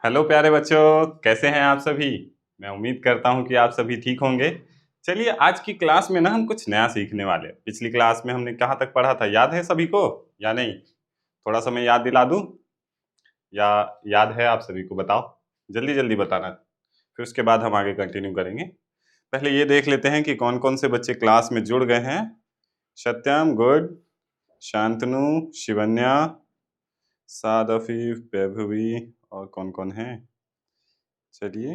Hello प्यारे बच्चों, कैसे हैं आप सभी। मैं उम्मीद करता हूं कि आप सभी ठीक होंगे। चलिए, आज की क्लास में ना हम कुछ नया सीखने वाले हैं। पिछली क्लास में हमने कहाँ तक पढ़ा था, याद है सभी को या नहीं? थोड़ा सा मैं याद दिला दूं या याद है आप सभी को? बताओ, जल्दी जल्दी बताना, फिर उसके बाद हम आगे कंटिन्यू करेंगे। पहले ये देख लेते हैं कि कौन कौन से बच्चे क्लास में जुड़ गए हैं। सत्यम गुड, शांतनु, शिवन्या, सादफी, वैभवी और कौन कौन है। चलिए,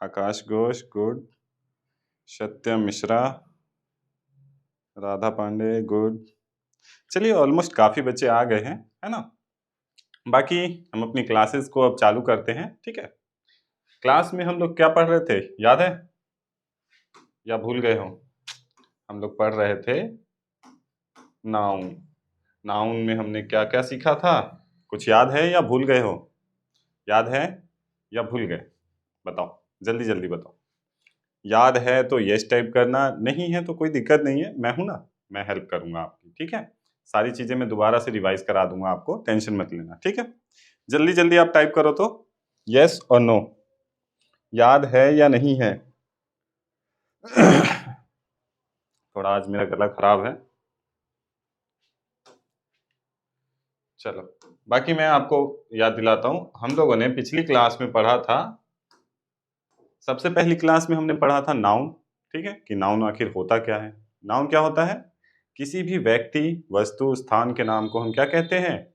आकाश घोष गुड, सत्यम मिश्रा, राधा पांडे गुड। चलिए, ऑलमोस्ट काफी बच्चे आ गए हैं, है ना। बाकी हम अपनी क्लासेस को अब चालू करते हैं, ठीक है। क्लास में हम लोग क्या पढ़ रहे थे, याद है या भूल गए हो? हम लोग पढ़ रहे थे नाउन। नाउन में हमने क्या क्या सीखा था, कुछ याद है या भूल गए हो? याद है या भूल गए? बताओ, जल्दी जल्दी बताओ। याद है तो यस टाइप करना, नहीं है तो कोई दिक्कत नहीं है, मैं हूं ना, मैं हेल्प करूंगा आपकी, ठीक है। सारी चीजें मैं दोबारा से रिवाइज करा दूंगा आपको, टेंशन मत लेना, ठीक है। जल्दी जल्दी आप टाइप करो तो, यस और नो, याद है या नहीं है। थोड़ा आज मेरा गला खराब है, चलो। बाकी मैं आपको याद दिलाता हूं, हम लोगों ने पिछली क्लास में पढ़ा था, सबसे पहली क्लास में हमने पढ़ा था नाउन, ठीक है, कि नाउन आखिर होता क्या है। नाउन क्या होता है? किसी भी व्यक्ति, वस्तु, स्थान के नाम को हम क्या कहते हैं?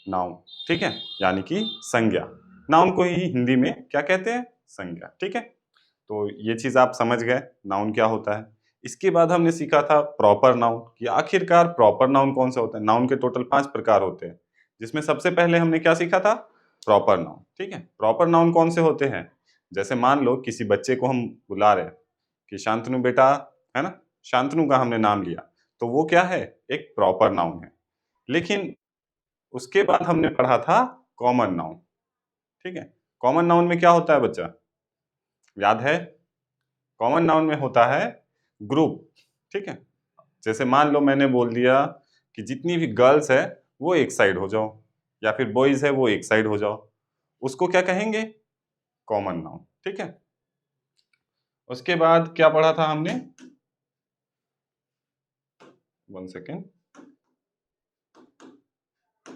नाउन, ठीक है, यानी कि संज्ञा। नाउन को ही हिंदी में क्या कहते हैं? संज्ञा, ठीक है। तो ये चीज आप समझ गए, नाउन क्या होता है। इसके बाद हमने सीखा था प्रॉपर नाउन, कि आखिरकार प्रॉपर नाउन कौन सा होता है। नाउन के टोटल 5 प्रकार होते हैं, जिसमें सबसे पहले हमने क्या सीखा था? प्रॉपर नाउन, ठीक है। प्रॉपर नाउन कौन से होते हैं? जैसे मान लो किसी बच्चे को हम बुला रहे हैं कि शांतनु बेटा, है ना, शांतनु का हमने नाम लिया, तो वो क्या है? एक प्रॉपर नाउन है। लेकिन उसके बाद हमने पढ़ा था कॉमन नाउन, ठीक है। कॉमन नाउन में क्या होता है बच्चा, याद है? कॉमन नाउन में होता है ग्रुप, ठीक है। जैसे मान लो मैंने बोल दिया कि जितनी भी गर्ल्स है वो एक साइड हो जाओ, या फिर बॉयज है वो एक साइड हो जाओ, उसको क्या कहेंगे? कॉमन नाउन, ठीक है। उसके बाद क्या पढ़ा था हमने? One second.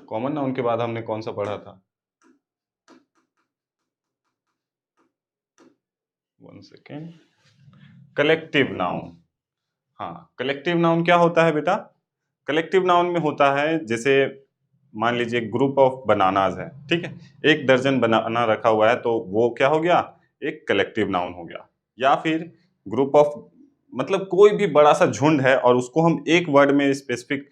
कॉमन नाउन के बाद हमने कौन सा पढ़ा था? One second. Collective noun. हाँ, कलेक्टिव नाउन क्या होता है बेटा? कलेक्टिव नाउन में होता है, जैसे मान लीजिए ग्रुप ऑफ बनानाज है, ठीक है, 1 दर्जन बनाना रखा हुआ है, तो वो क्या हो गया? एक कलेक्टिव नाउन हो गया। या फिर ग्रुप ऑफ, मतलब कोई भी बड़ा सा झुंड है और उसको हम एक वर्ड में स्पेसिफिक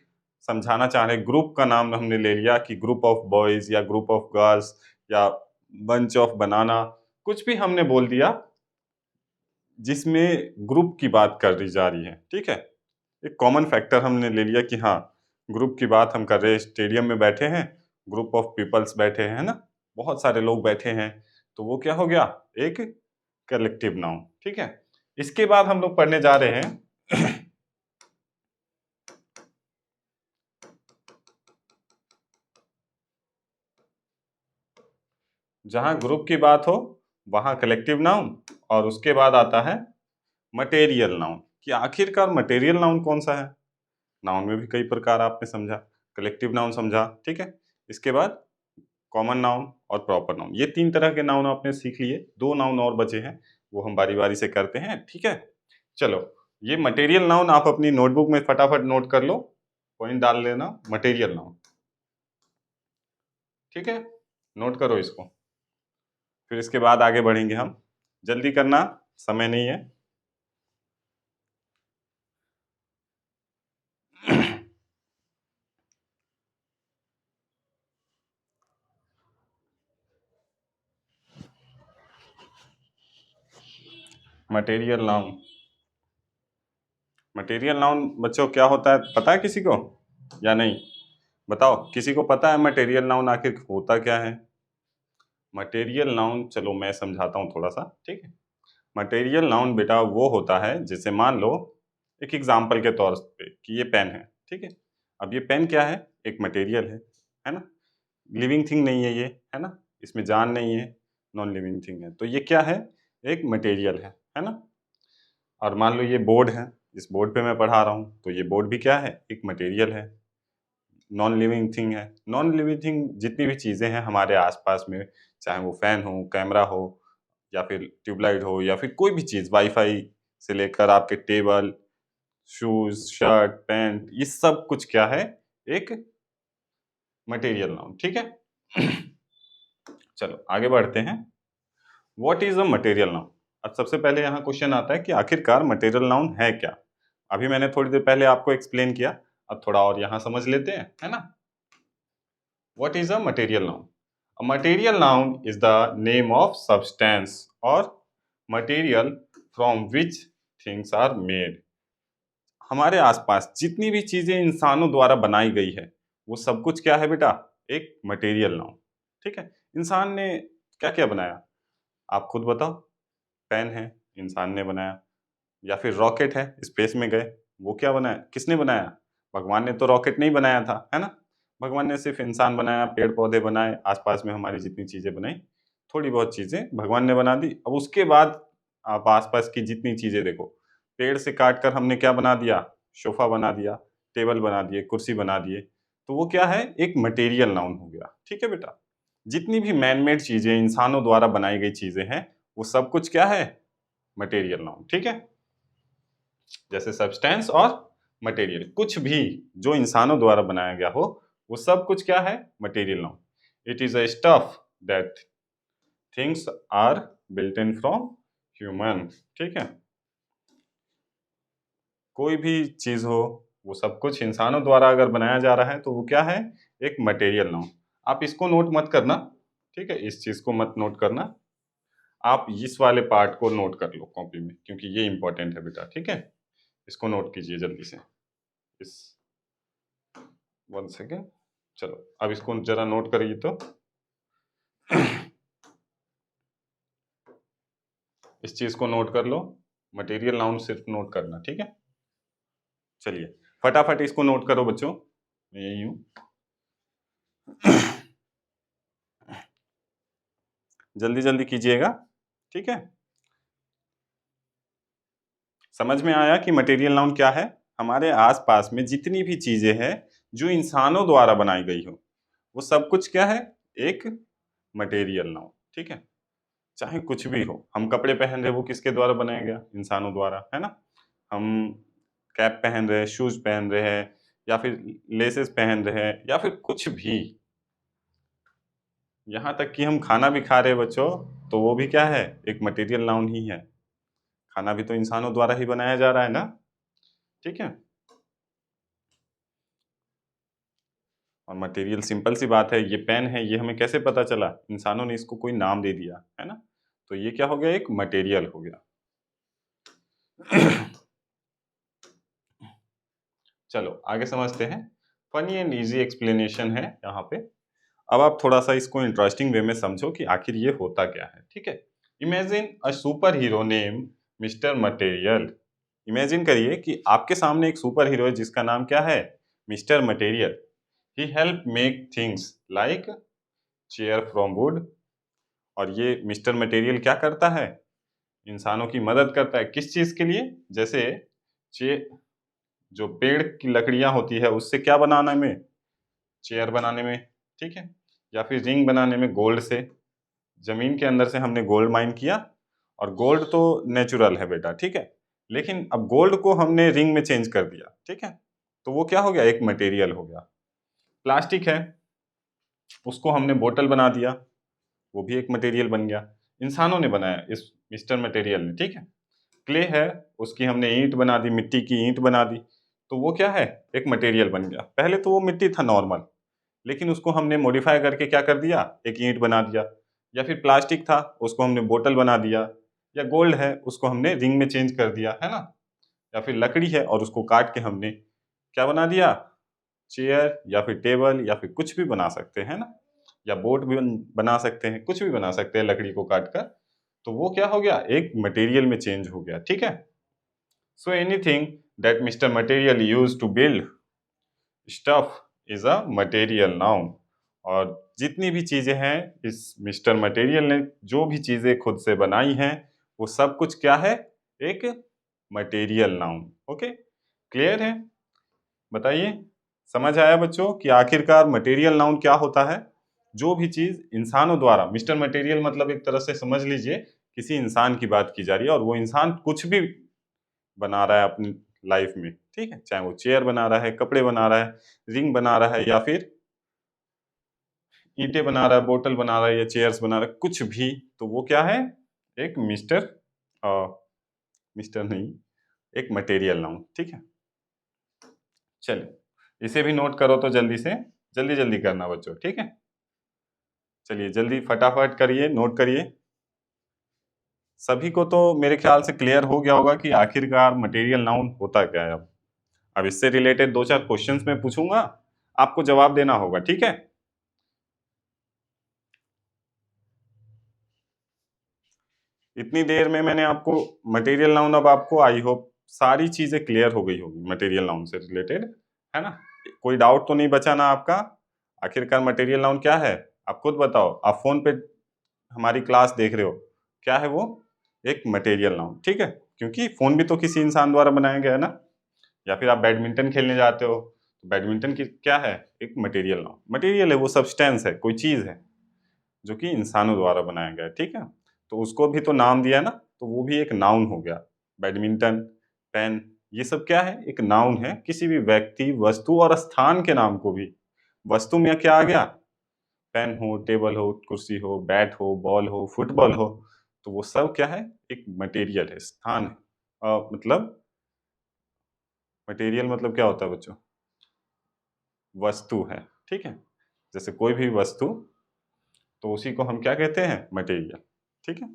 समझाना चाह रहे हैं, ग्रुप का नाम हमने ले लिया कि ग्रुप ऑफ बॉयज या ग्रुप ऑफ गर्ल्स या बंच ऑफ बनाना, कुछ भी हमने बोल दिया जिसमें ग्रुप की बात कर दी जा रही है, ठीक है। एक कॉमन फैक्टर हमने ले लिया कि हाँ, ग्रुप की बात हम कर रहे हैं, स्टेडियम में बैठे हैं, ग्रुप ऑफ पीपल्स बैठे हैं, है ना, बहुत सारे लोग बैठे हैं, तो वो क्या हो गया? एक कलेक्टिव नाउन, ठीक है। इसके बाद हम लोग पढ़ने जा रहे हैं जहां ग्रुप की बात हो वहां कलेक्टिव नाउन, और उसके बाद आता है मटेरियल नाउन, कि आखिरकार मटेरियल नाउन कौन सा है। नाउन में भी कई प्रकार आपने समझा, कलेक्टिव नाउन समझा, ठीक है। इसके बाद कॉमन नाउन और प्रॉपर नाउन, ये 3 तरह के नाउन आपने सीख लिए। 2 नाउन और बचे हैं, वो हम बारी बारी से करते हैं, ठीक है। चलो, ये मटेरियल नाउन आप अपनी नोटबुक में फटाफट नोट कर लो, पॉइंट डाल लेना, मटेरियल नाउन, ठीक है। नोट करो इसको, फिर इसके बाद आगे बढ़ेंगे हम। जल्दी करना, समय नहीं है। मटेरियल नाउन, मटेरियल नाउन बच्चों क्या होता है, पता है किसी को या नहीं? बताओ, किसी को पता है मटेरियल नाउन आखिर होता क्या है? मटेरियल नाउन, चलो मैं समझाता हूँ थोड़ा सा, ठीक है। मटेरियल नाउन बेटा वो होता है, जैसे मान लो एक एग्जाम्पल के तौर पे कि ये पेन है, ठीक है। अब ये पेन क्या है? एक मटेरियल है ना, लिविंग थिंग नहीं है ये, है ना, इसमें जान नहीं है, नॉन लिविंग थिंग है, तो ये क्या है, एक मटेरियल है ना। और मान लो ये बोर्ड है, इस बोर्ड पे मैं पढ़ा रहा हूँ, तो ये बोर्ड भी क्या है, एक मटेरियल है, नॉन लिविंग थिंग है। नॉन लिविंग थिंग जितनी भी चीज़ें हैं हमारे आसपास में, चाहे वो फैन हो, कैमरा हो, या फिर ट्यूबलाइट हो, या फिर कोई भी चीज़, वाईफाई से लेकर आपके टेबल, शूज, शर्ट, पैंट, ये सब कुछ क्या है, एक मटेरियल नाउन, ठीक है। चलो आगे बढ़ते हैं। What is a material noun. अब सबसे पहले यहाँ क्वेश्चन आता है कि आखिरकार मटेरियल नाउन है क्या। अभी मैंने थोड़ी देर पहले आपको एक्सप्लेन किया, अब थोड़ा और यहाँ समझ लेते हैं, है ना। What is a material noun? A material noun is the name of substance or material from which things are made. हमारे आसपास जितनी भी चीजें इंसानों द्वारा बनाई गई है, वो सब कुछ क्या है बेटा, एक मटेरियल नाउन, ठीक है। इंसान ने क्या क्या बनाया, आप खुद बताओ। पेन है, इंसान ने बनाया। या फिर रॉकेट है, स्पेस में गए, वो क्या बनाया, किसने बनाया, भगवान ने तो रॉकेट नहीं बनाया था, है ना। भगवान ने सिर्फ इंसान बनाया, पेड़ पौधे बनाए, आसपास में हमारी जितनी चीजें बनाई, थोड़ी बहुत चीजें भगवान ने बना दी। अब उसके बाद आप आसपास की जितनी चीजें देखो, पेड़ से काट कर हमने क्या बना दिया, सोफा बना दिया, टेबल बना दिए, कुर्सी बना दिए, तो वो क्या है, एक मटेरियल नाउन हो गया, ठीक है बेटा। जितनी भी मैनमेड चीजें, इंसानों द्वारा बनाई गई चीजें हैं, वो सब कुछ क्या है, मटेरियल नाउन, ठीक है। जैसे सब्सटेंस और मटेरियल, कुछ भी जो इंसानों द्वारा बनाया गया हो, वो सब कुछ क्या है, material noun. It is a stuff that things are built in from human, ठीक है। कोई भी चीज हो, वो सब कुछ इंसानों द्वारा अगर बनाया जा रहा है तो वो क्या है, एक मटेरियल नाउन। आप इसको नोट मत करना, ठीक है, इस चीज को मत नोट करना, आप इस वाले पार्ट को नोट कर लो कॉपी में, क्योंकि ये इंपॉर्टेंट है बेटा, ठीक है। इसको नोट कीजिए जल्दी से, इस 1 सेकेंड। चलो अब इसको जरा नोट करिए तो। इस चीज को नोट कर लो, मटेरियल नाउन सिर्फ नोट करना, ठीक है। चलिए फटाफट इसको नोट करो बच्चों, मैं यही हूं। जल्दी जल्दी कीजिएगा, ठीक है। समझ में आया कि मटेरियल नाउन क्या है। हमारे आसपास में जितनी भी चीजें हैं जो इंसानों द्वारा बनाई गई हो, वो सब कुछ क्या है, एक मटेरियल नाउन, ठीक है। चाहे कुछ भी हो, हम कपड़े पहन रहे, वो किसके द्वारा बनाया गया, इंसानों द्वारा, है ना। हम कैप पहन रहे हैं, शूज पहन रहे हैं, या फिर लेसेस पहन रहे हैं, या फिर कुछ भी, यहाँ तक कि हम खाना भी खा रहे हैं बच्चों, तो वो भी क्या है, एक मटेरियल नाउन ही है। खाना भी तो इंसानों द्वारा ही बनाया जा रहा है ना, ठीक है। और मटेरियल, सिंपल सी बात है, ये पेन है, ये हमें कैसे पता चला, इंसानों ने इसको कोई नाम दे दिया, है ना। तो ये क्या हो गया, एक मटेरियल हो गया। चलो आगे समझते हैं। फनी एंड इजी एक्सप्लेनेशन है यहाँ पे। अब आप थोड़ा सा इसको इंटरेस्टिंग वे में समझो कि आखिर ये होता क्या है, ठीक है। Imagine a super hero name mister material. Imagine करिए कि आपके सामने एक सुपर हीरो है जिसका नाम क्या है, mister material. He help make things like chair from would. और ये मिस्टर मटेरियल क्या करता है, इंसानों की मदद करता है, किस चीज के लिए, जैसे चे जो पेड़ की लकड़ियां होती है उससे क्या बनाने में, चेयर बनाने में, ठीक है। या फिर रिंग बनाने में गोल्ड से, जमीन के अंदर से हमने गोल्ड माइन किया, और गोल्ड तो नेचुरल है बेटा, ठीक है। लेकिन अब गोल्ड को हमने रिंग में चेंज कर दिया, ठीक है, तो वो क्या हो गया, एक मटेरियल हो गया। प्लास्टिक है, उसको हमने बोतल बना दिया, वो भी एक मटेरियल बन गया, इंसानों ने बनाया इस मिस्टर मटेरियल ने, ठीक है। क्ले है, उसकी हमने ईंट बना दी, मिट्टी की ईंट बना दी, तो वो क्या है, एक मटेरियल बन गया। पहले तो वो मिट्टी था नॉर्मल, लेकिन उसको हमने मॉडिफाई करके क्या कर दिया, एक ईंट बना दिया। या फिर प्लास्टिक था, उसको हमने बोतल बना दिया। या गोल्ड है, उसको हमने रिंग में चेंज कर दिया, है ना। या फिर लकड़ी है और उसको काट के हमने क्या बना दिया, चेयर या फिर टेबल या फिर कुछ भी बना सकते हैं ना। या बोट भी बना सकते हैं, कुछ भी बना सकते हैं लकड़ी को काट कर, तो वो क्या हो गया, एक मटेरियल में चेंज हो गया, ठीक है। So anything that mister material use to build stuff is a material noun. और जितनी भी चीजें हैं इस मिस्टर मटेरियल ने जो भी चीजें खुद से बनाई हैं वो सब कुछ क्या है, एक मटेरियल नाउन। ओके, क्लियर है? बताइए, समझ आया बच्चों कि आखिरकार मटेरियल नाउन क्या होता है? जो भी चीज इंसानों द्वारा, मिस्टर मटेरियल मतलब एक तरह से समझ लीजिए किसी इंसान की बात की जा रही है और वो इंसान कुछ भी बना रहा है अपनी लाइफ में, ठीक है, चाहे वो चेयर बना रहा है, कपड़े बना रहा है, रिंग बना रहा है, या फिर ईंटें बना रहा है, बोतल बना रहा है, या चेयर्स बना रहा है, कुछ भी, तो वो क्या है, एक मिस्टर नहीं, एक मटेरियल नाउन। ठीक है, चलिए इसे भी नोट करो तो जल्दी से, जल्दी जल्दी करना बच्चों, ठीक है। चलिए जल्दी फटाफट करिए, नोट करिए। सभी को तो मेरे ख्याल से क्लियर हो गया होगा कि आखिरकार मटेरियल नाउन होता क्या है। अब इससे रिलेटेड दो चार क्वेश्चंस मैं पूछूंगा, आपको जवाब देना होगा, ठीक है। इतनी देर में मैंने आपको मटेरियल नाउन, अब आपको आई होप सारी चीजें क्लियर हो गई होगी मटेरियल नाउन से रिलेटेड, है ना? कोई डाउट तो नहीं बचा ना आपका? आखिरकार मटेरियल नाउन क्या है, आप खुद बताओ। आप फोन पे हमारी क्लास देख रहे हो, क्या है वो? एक मटेरियल नाउन, ठीक है, क्योंकि फोन भी तो किसी इंसान द्वारा बनाया गया है ना। या फिर आप बैडमिंटन खेलने जाते हो, तो बैडमिंटन की क्या है, एक मटेरियल नाउन। मटेरियल है वो सब्सटेंस है, कोई चीज है जो कि इंसानों द्वारा बनाया गया है, ठीक है। तो उसको भी तो नाम दिया ना, तो वो भी एक नाउन हो गया। बैडमिंटन, पेन, ये सब क्या है, एक नाउन है। किसी भी व्यक्ति, वस्तु और स्थान के नाम को भी, वस्तु में क्या आ गया, पेन हो, टेबल हो, कुर्सी हो, बैट हो, बॉल हो, फुटबॉल हो, तो वो सब क्या है, एक मटेरियल है, स्थान है। मतलब मटेरियल मतलब क्या होता है बच्चों, वस्तु है, ठीक है। जैसे कोई भी वस्तु, तो उसी को हम क्या कहते हैं, मटेरियल, ठीक है।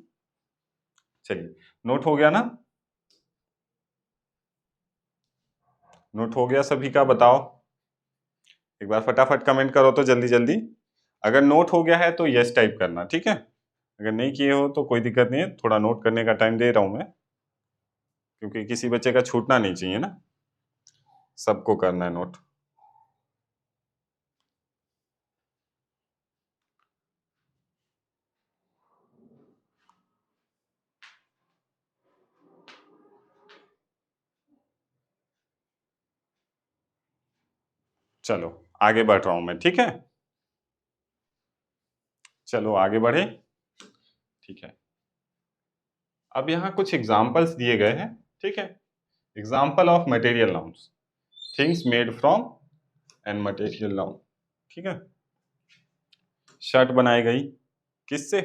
चलिए, नोट हो गया ना? नोट हो गया सभी का, बताओ एक बार फटाफट कमेंट करो तो जल्दी जल्दी। अगर नोट हो गया है तो यस टाइप करना, ठीक है। अगर नहीं किए हो तो कोई दिक्कत नहीं है, थोड़ा नोट करने का टाइम दे रहा हूं मैं, क्योंकि किसी बच्चे का छूटना नहीं चाहिए ना, सबको करना है नोट। चलो आगे बढ़ रहा हूं मैं, ठीक है। चलो आगे बढ़े, ठीक है। अब यहाँ कुछ एग्जाम्पल्स दिए गए हैं, ठीक है। Example of material nouns, things made from and material noun, ठीक है। शर्ट बनाई गई किससे,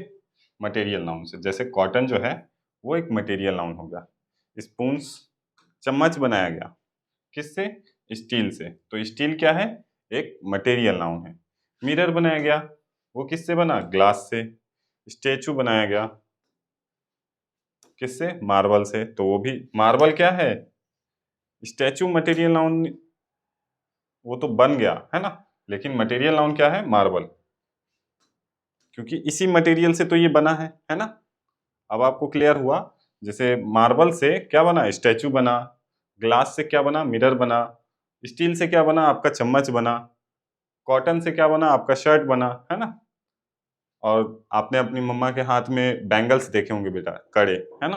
मटेरियल नाउन से। जैसे कॉटन जो है वो एक मटेरियल नाउन होगा। स्पून्स, चम्मच बनाया गया किससे, स्टील से, तो स्टील क्या है, एक मटेरियल नाउन है। मिरर बनाया गया, वो किससे बना, ग्लास से। स्टेचू बनाया गया किससे, मार्बल से, तो वो भी मार्बल क्या है, स्टैचू मटेरियल नाउन, वो तो बन गया है ना, लेकिन मटेरियल नाउन क्या है, मार्बल, क्योंकि इसी मटेरियल से तो ये बना है ना। अब आपको क्लियर हुआ, जैसे मार्बल से क्या बना, स्टैचू बना। ग्लास से क्या बना, मिरर बना। स्टील से क्या बना, आपका चम्मच बना। कॉटन से क्या बना, आपका शर्ट बना, है ना। और आपने अपनी मम्मा के हाथ में बैंगल्स देखे होंगे बेटा, कड़े, है ना।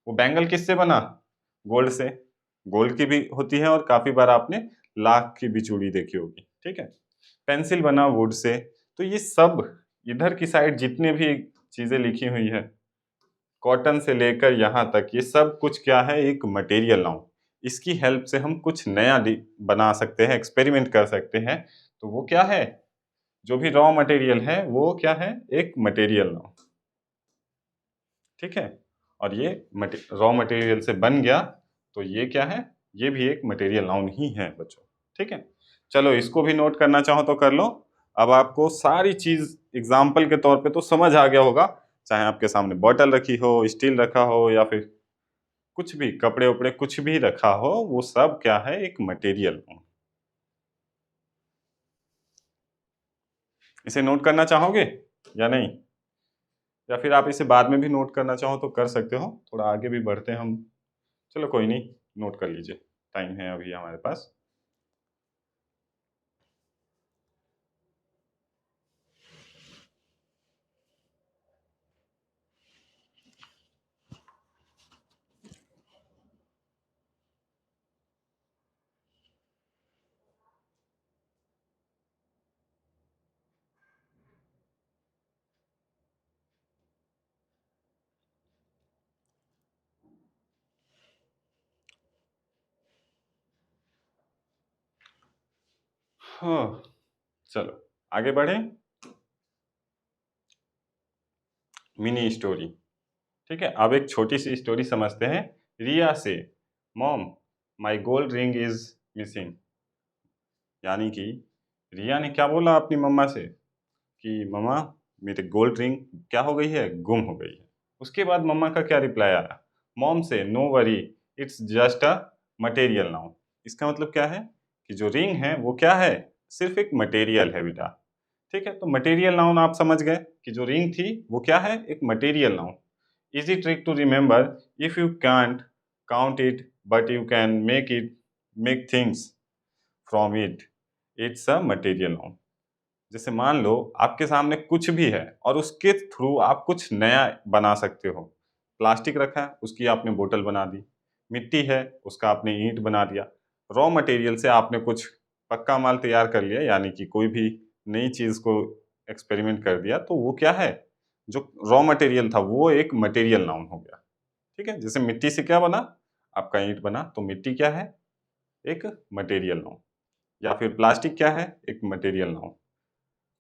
वो बैंगल किससे बना, गोल्ड से। गोल्ड की भी होती है, और काफी बार आपने लाख की भी चूड़ी देखी होगी, ठीक है। पेंसिल बना वुड से। तो ये सब इधर की साइड जितने भी चीजें लिखी हुई है, कॉटन से लेकर यहाँ तक, ये सब कुछ क्या है, एक मटेरियल नाउन। इसकी हेल्प से हम कुछ नया बना सकते हैं, एक्सपेरिमेंट कर सकते हैं। तो वो क्या है, जो भी रॉ मटेरियल है वो क्या है, एक मटेरियल नाउन, ठीक है। और ये रॉ मटेरियल से बन गया, तो ये क्या है, ये भी एक मटेरियल नाउन ही है बच्चों, ठीक है। चलो इसको भी नोट करना चाहो तो कर लो। अब आपको सारी चीज एग्जाम्पल के तौर पे तो समझ आ गया होगा, चाहे आपके सामने बॉटल रखी हो, स्टील रखा हो, या फिर कुछ भी, कपड़े उपड़े कुछ भी रखा हो, वो सब क्या है, एक मटेरियल। इसे नोट करना चाहोगे या नहीं, या फिर आप इसे बाद में भी नोट करना चाहो तो कर सकते हो, थोड़ा आगे भी बढ़ते हैं हम। चलो कोई नहीं, नोट कर लीजिए, टाइम है अभी हमारे पास। हाँ, चलो आगे बढ़े। मिनी स्टोरी, ठीक है। अब एक छोटी सी स्टोरी समझते हैं। रिया से, mom my gold ring is missing. यानी कि रिया ने क्या बोला अपनी मम्मा से कि मम्मा मेरे गोल्ड रिंग क्या हो गई है, गुम हो गई है। उसके बाद मम्मा का क्या रिप्लाई आया, मॉम से no worry it's just a material now. इसका मतलब क्या है कि जो रिंग है वो क्या है, सिर्फ एक मटेरियल है बेटा। ठीक है, तो मटेरियल नाउन आप समझ गए कि जो रिंग थी वो क्या है, एक material noun. Easy trick to remember, if you can't count it but you can make things from it, it's a material noun. जैसे मान लो आपके सामने कुछ भी है और उसके थ्रू आप कुछ नया बना सकते हो। प्लास्टिक रखा है, उसकी आपने बोतल बना दी। मिट्टी है, उसका आपने ईंट बना दिया। रॉ मटेरियल से आपने कुछ पक्का माल तैयार कर लिया, यानी कि कोई भी नई चीज को एक्सपेरिमेंट कर दिया, तो वो क्या है, जो रॉ मटेरियल था वो एक मटेरियल नाउन हो गया। ठीक है, जैसे मिट्टी से क्या बना, आपका ईंट बना, तो मिट्टी क्या है, एक मटेरियल नाउन। या फिर प्लास्टिक क्या है, एक मटेरियल नाउन,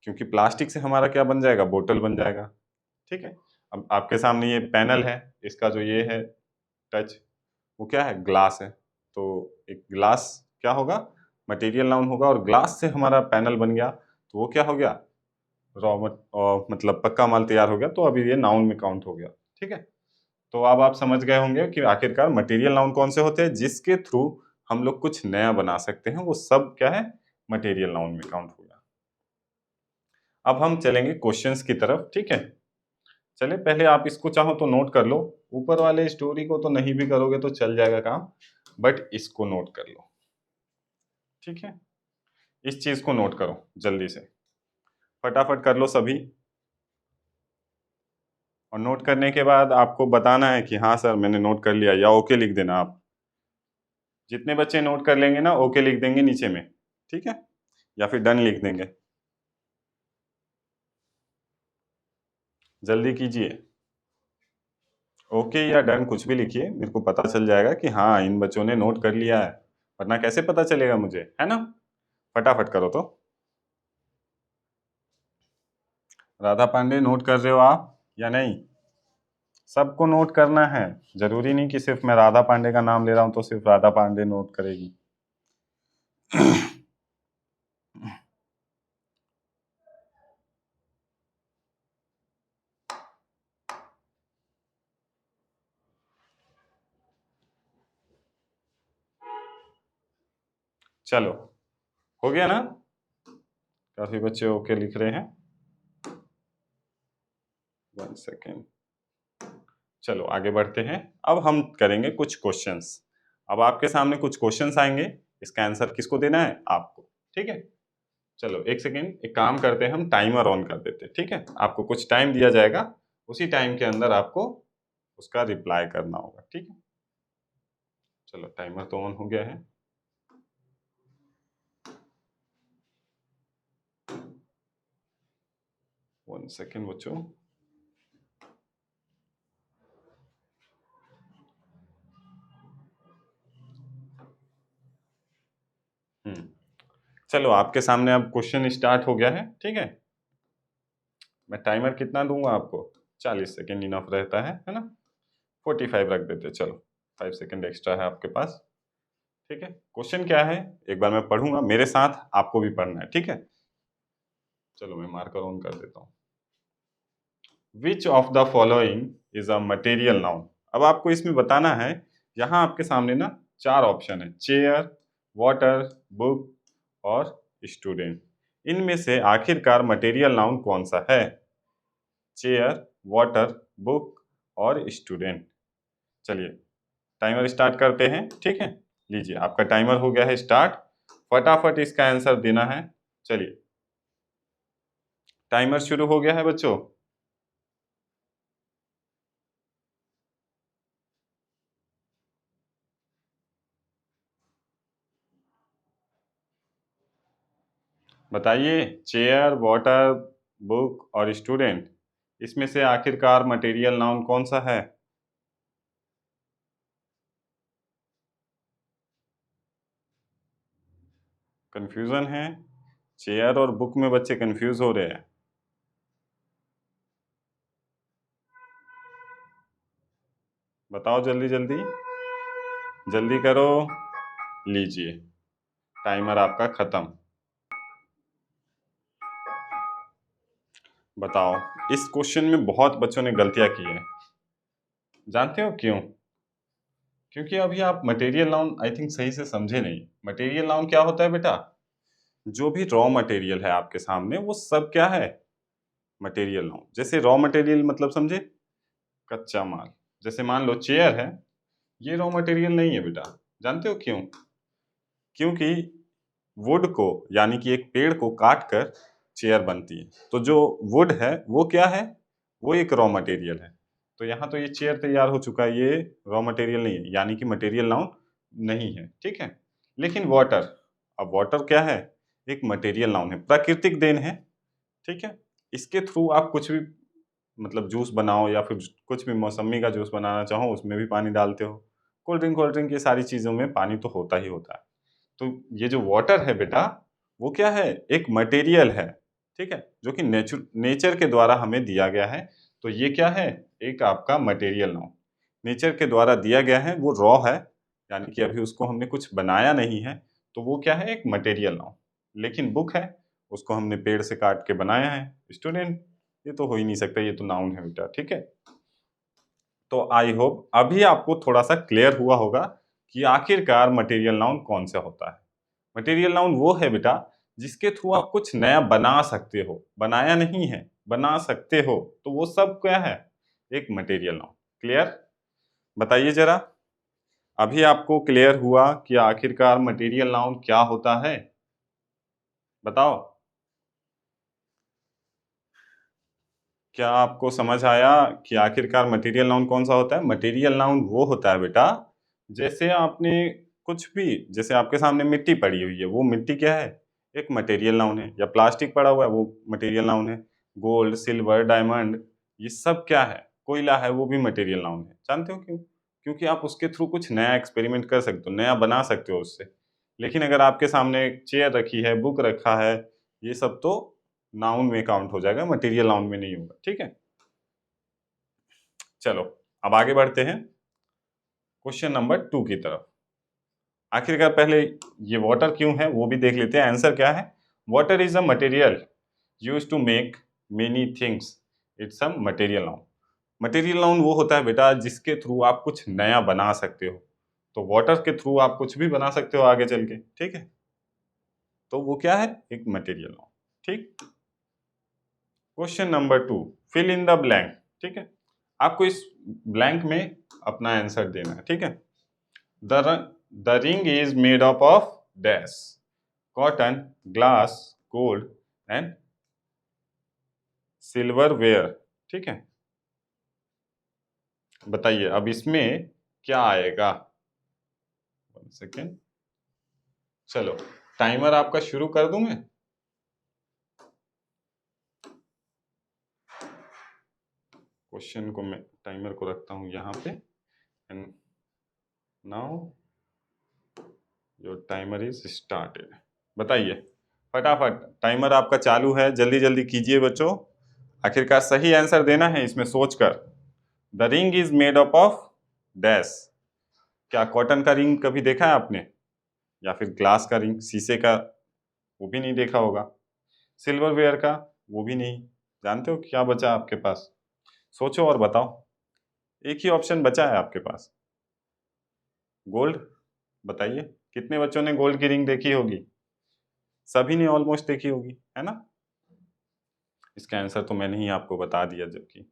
क्योंकि प्लास्टिक से हमारा क्या बन जाएगा, बोतल बन जाएगा। ठीक है, अब आपके सामने ये पैनल है, इसका जो ये है टच, वो क्या है, ग्लास है। तो एक ग्लास क्या होगा, मटेरियल नाउन होगा, और ग्लास से हमारा पैनल बन गया, तो वो क्या हो गया, मतलब पक्का माल तैयार हो गया, तो अभी ये नाउन में काउंट हो गया। ठीक है, तो अब आप समझ गए होंगे कि आखिरकार मटेरियल नाउन कौन से होते हैं, जिसके थ्रू हम लोग कुछ नया बना सकते हैं, वो सब क्या है, मटेरियल नाउन में काउंट होगा। अब हम चलेंगे क्वेश्चंस की तरफ। ठीक है, चलिए पहले आप इसको चाहो तो नोट कर लो। ऊपर वाले स्टोरी को तो नहीं भी करोगे तो चल जाएगा काम, बट इसको नोट कर लो। ठीक है, इस चीज को नोट करो जल्दी से, फटाफट कर लो सभी। और नोट करने के बाद आपको बताना है कि हाँ सर मैंने नोट कर लिया, या ओके लिख देना आप। जितने बच्चे नोट कर लेंगे ना, ओके लिख देंगे नीचे में। ठीक है, या फिर डन लिख देंगे। जल्दी कीजिए, ओके या डन कुछ भी लिखिए, मेरे को पता चल जाएगा कि हाँ इन बच्चों ने नोट कर लिया है, वरना कैसे पता चलेगा मुझे, है ना। फटाफट करो तो। राधा पांडे नोट कर रहे हो आप या नहीं, सबको नोट करना है। जरूरी नहीं कि सिर्फ मैं राधा पांडे का नाम ले रहा हूं तो सिर्फ राधा पांडे नोट करेगी। चलो, हो गया ना, काफी बच्चे ओके लिख रहे हैं। 1 सेकेंड, चलो आगे बढ़ते हैं। अब हम करेंगे कुछ क्वेश्चंस। अब आपके सामने कुछ क्वेश्चंस आएंगे, इसका आंसर किसको देना है, आपको। ठीक है, चलो 1 सेकेंड, एक काम करते हैं, हम टाइमर ऑन कर देते हैं। ठीक है, आपको कुछ टाइम दिया जाएगा, उसी टाइम के अंदर आपको उसका रिप्लाई करना होगा। ठीक है, चलो टाइमर तो ऑन हो गया है। वन सेकेंड बच्चों। हम्म, चलो आपके सामने अब क्वेश्चन स्टार्ट हो गया है। ठीक है, मैं टाइमर कितना दूंगा आपको, 40 सेकेंड इनफ रहता है ना। 45 रख देते, चलो 5 सेकेंड एक्स्ट्रा है आपके पास। ठीक है, क्वेश्चन क्या है, एक बार मैं पढ़ूंगा, मेरे साथ आपको भी पढ़ना है। ठीक है, चलो मैं मार्कर ऑन कर देता हूँ। Which of the following is a material noun. अब आपको इसमें बताना है, यहाँ आपके सामने ना 4 ऑप्शन है, चेयर, वाटर, बुक और स्टूडेंट। इनमें से आखिरकार मटेरियल नाउन कौन सा है, चेयर, वाटर, बुक और स्टूडेंट। चलिए टाइमर स्टार्ट करते हैं। ठीक है, लीजिए आपका टाइमर हो गया है स्टार्ट, फटाफट इसका आंसर देना है। चलिए टाइमर शुरू हो गया है बच्चों। बताइए, चेयर, वाटर, बुक और स्टूडेंट, इसमें से आखिरकार मटेरियल नाउन कौन सा है। कंफ्यूजन है, चेयर और बुक में बच्चे कंफ्यूज हो रहे हैं। बताओ जल्दी जल्दी, जल्दी करो। लीजिए, टाइमर आपका खत्म। बताओ, इस क्वेश्चन में बहुत बच्चों ने गलतियां की हैं। जानते हो क्यों? क्योंकि अभी आप मटेरियल नाउन आई थिंक सही से समझे नहीं। मटेरियल नाउन क्या होता है बेटा? जो भी रॉ मटेरियल है आपके सामने वो सब क्या है? Material noun. जैसे रॉ मटेरियल मतलब समझे? कच्चा माल। जैसे मान लो चेयर है, ये रॉ मटेरियल नहीं है बेटा। जानते हो क्यों? क्योंकि वुड को, यानी कि एक पेड़ को काट कर चेयर बनती है, तो जो वुड है वो क्या है? वो एक रॉ मटेरियल है। तो यहाँ तो ये चेयर तैयार हो चुका है, ये रॉ मटेरियल नहीं है, यानी कि मटेरियल नाउन नहीं है। ठीक है। लेकिन वाटर, अब वाटर क्या है? एक मटेरियल नाउन है, प्राकृतिक देन है। ठीक है। इसके थ्रू आप कुछ भी मतलब जूस बनाओ, या फिर कुछ भी मौसमी का जूस बनाना चाहो उसमें भी पानी डालते हो। कोल्ड ड्रिंक ये सारी चीज़ों में पानी तो होता ही होता है। तो ये जो वाटर है बेटा, वो क्या है? एक मटेरियल है। ठीक है, जो कि नेचर के द्वारा हमें दिया गया है। तो ये क्या है? एक आपका मटेरियल नाउन, नेचर के द्वारा दिया गया है, वो रॉ है, यानी कि अभी उसको हमने कुछ बनाया नहीं है, तो वो क्या है? एक मटेरियल नाउन। लेकिन बुक है, उसको हमने पेड़ से काट के बनाया है। स्टूडेंट, ये तो हो ही नहीं सकता, ये तो नाउन है बेटा। ठीक है। तो आई होप अभी आपको थोड़ा सा क्लियर हुआ होगा कि आखिरकार मटेरियल नाउन कौन सा होता है। मटेरियल नाउन वो है बेटा जिसके थ्रू आप कुछ नया बना सकते हो, बनाया नहीं है, बना सकते हो, तो वो सब क्या है? एक मटेरियल नाउन। क्लियर? बताइए जरा, अभी आपको क्लियर हुआ कि आखिरकार मटेरियल नाउन क्या होता है? बताओ, क्या आपको समझ आया कि आखिरकार मटेरियल नाउन कौन सा होता है? मटेरियल नाउन वो होता है बेटा, जैसे आपने कुछ भी, जैसे आपके सामने मिट्टी पड़ी हुई है, वो मिट्टी क्या है? एक मटेरियल नाउन है। या प्लास्टिक पड़ा हुआ है, वो मटेरियल नाउन है। गोल्ड, सिल्वर, डायमंड, ये सब क्या है? कोयला है, वो भी मटेरियल नाउन है। जानते हो क्यों? क्योंकि आप उसके थ्रू कुछ नया एक्सपेरिमेंट कर सकते हो, नया बना सकते हो उससे। लेकिन अगर आपके सामने एक चेयर रखी है, बुक रखा है, ये सब तो नाउन में काउंट हो जाएगा, मटेरियल नाउन में नहीं होगा। ठीक है। चलो, अब आगे बढ़ते हैं क्वेश्चन नंबर 2 की तरफ। आखिरकार पहले ये वाटर क्यों है वो भी देख लेते हैं। आंसर क्या है? Water is a material used to make many things. It's a material noun. Material noun वो होता है बेटा जिसके थ्रू आप कुछ नया बना सकते हो। तो वाटर के थ्रू आप कुछ भी बना सकते हो आगे चल के। ठीक है। तो वो क्या है? एक मटेरियल नाउन। ठीक। Question number 2, fill in the blank. ठीक है। आपको इस ब्लैंक में अपना आंसर देना है। ठीक है। The ring is made up of dash, cotton, glass, gold and silverware. ठीक है। बताइए अब इसमें क्या आएगा? 1 सेकेंड। चलो, टाइमर आपका शुरू कर दूं मैं? क्वेश्चन को मैं टाइमर को रखता हूं यहाँ पे। And now your timer is started. बताइए फटाफट, टाइमर आपका चालू है, जल्दी जल्दी कीजिए बच्चों। आखिरकार सही आंसर देना है इसमें सोचकर। The ring is made up of dash. क्या कॉटन का रिंग कभी देखा है आपने? या फिर ग्लास का रिंग, शीशे का, वो भी नहीं देखा होगा। सिल्वर वेयर का, वो भी नहीं। जानते हो क्या बचा आपके पास? सोचो और बताओ। एक ही ऑप्शन बचा है आपके पास, गोल्ड। बताइए कितने बच्चों ने गोल्ड की रिंग देखी होगी? सभी ने ऑलमोस्ट देखी होगी, है ना? इसका आंसर तो मैंने ही आपको बता दिया, जबकि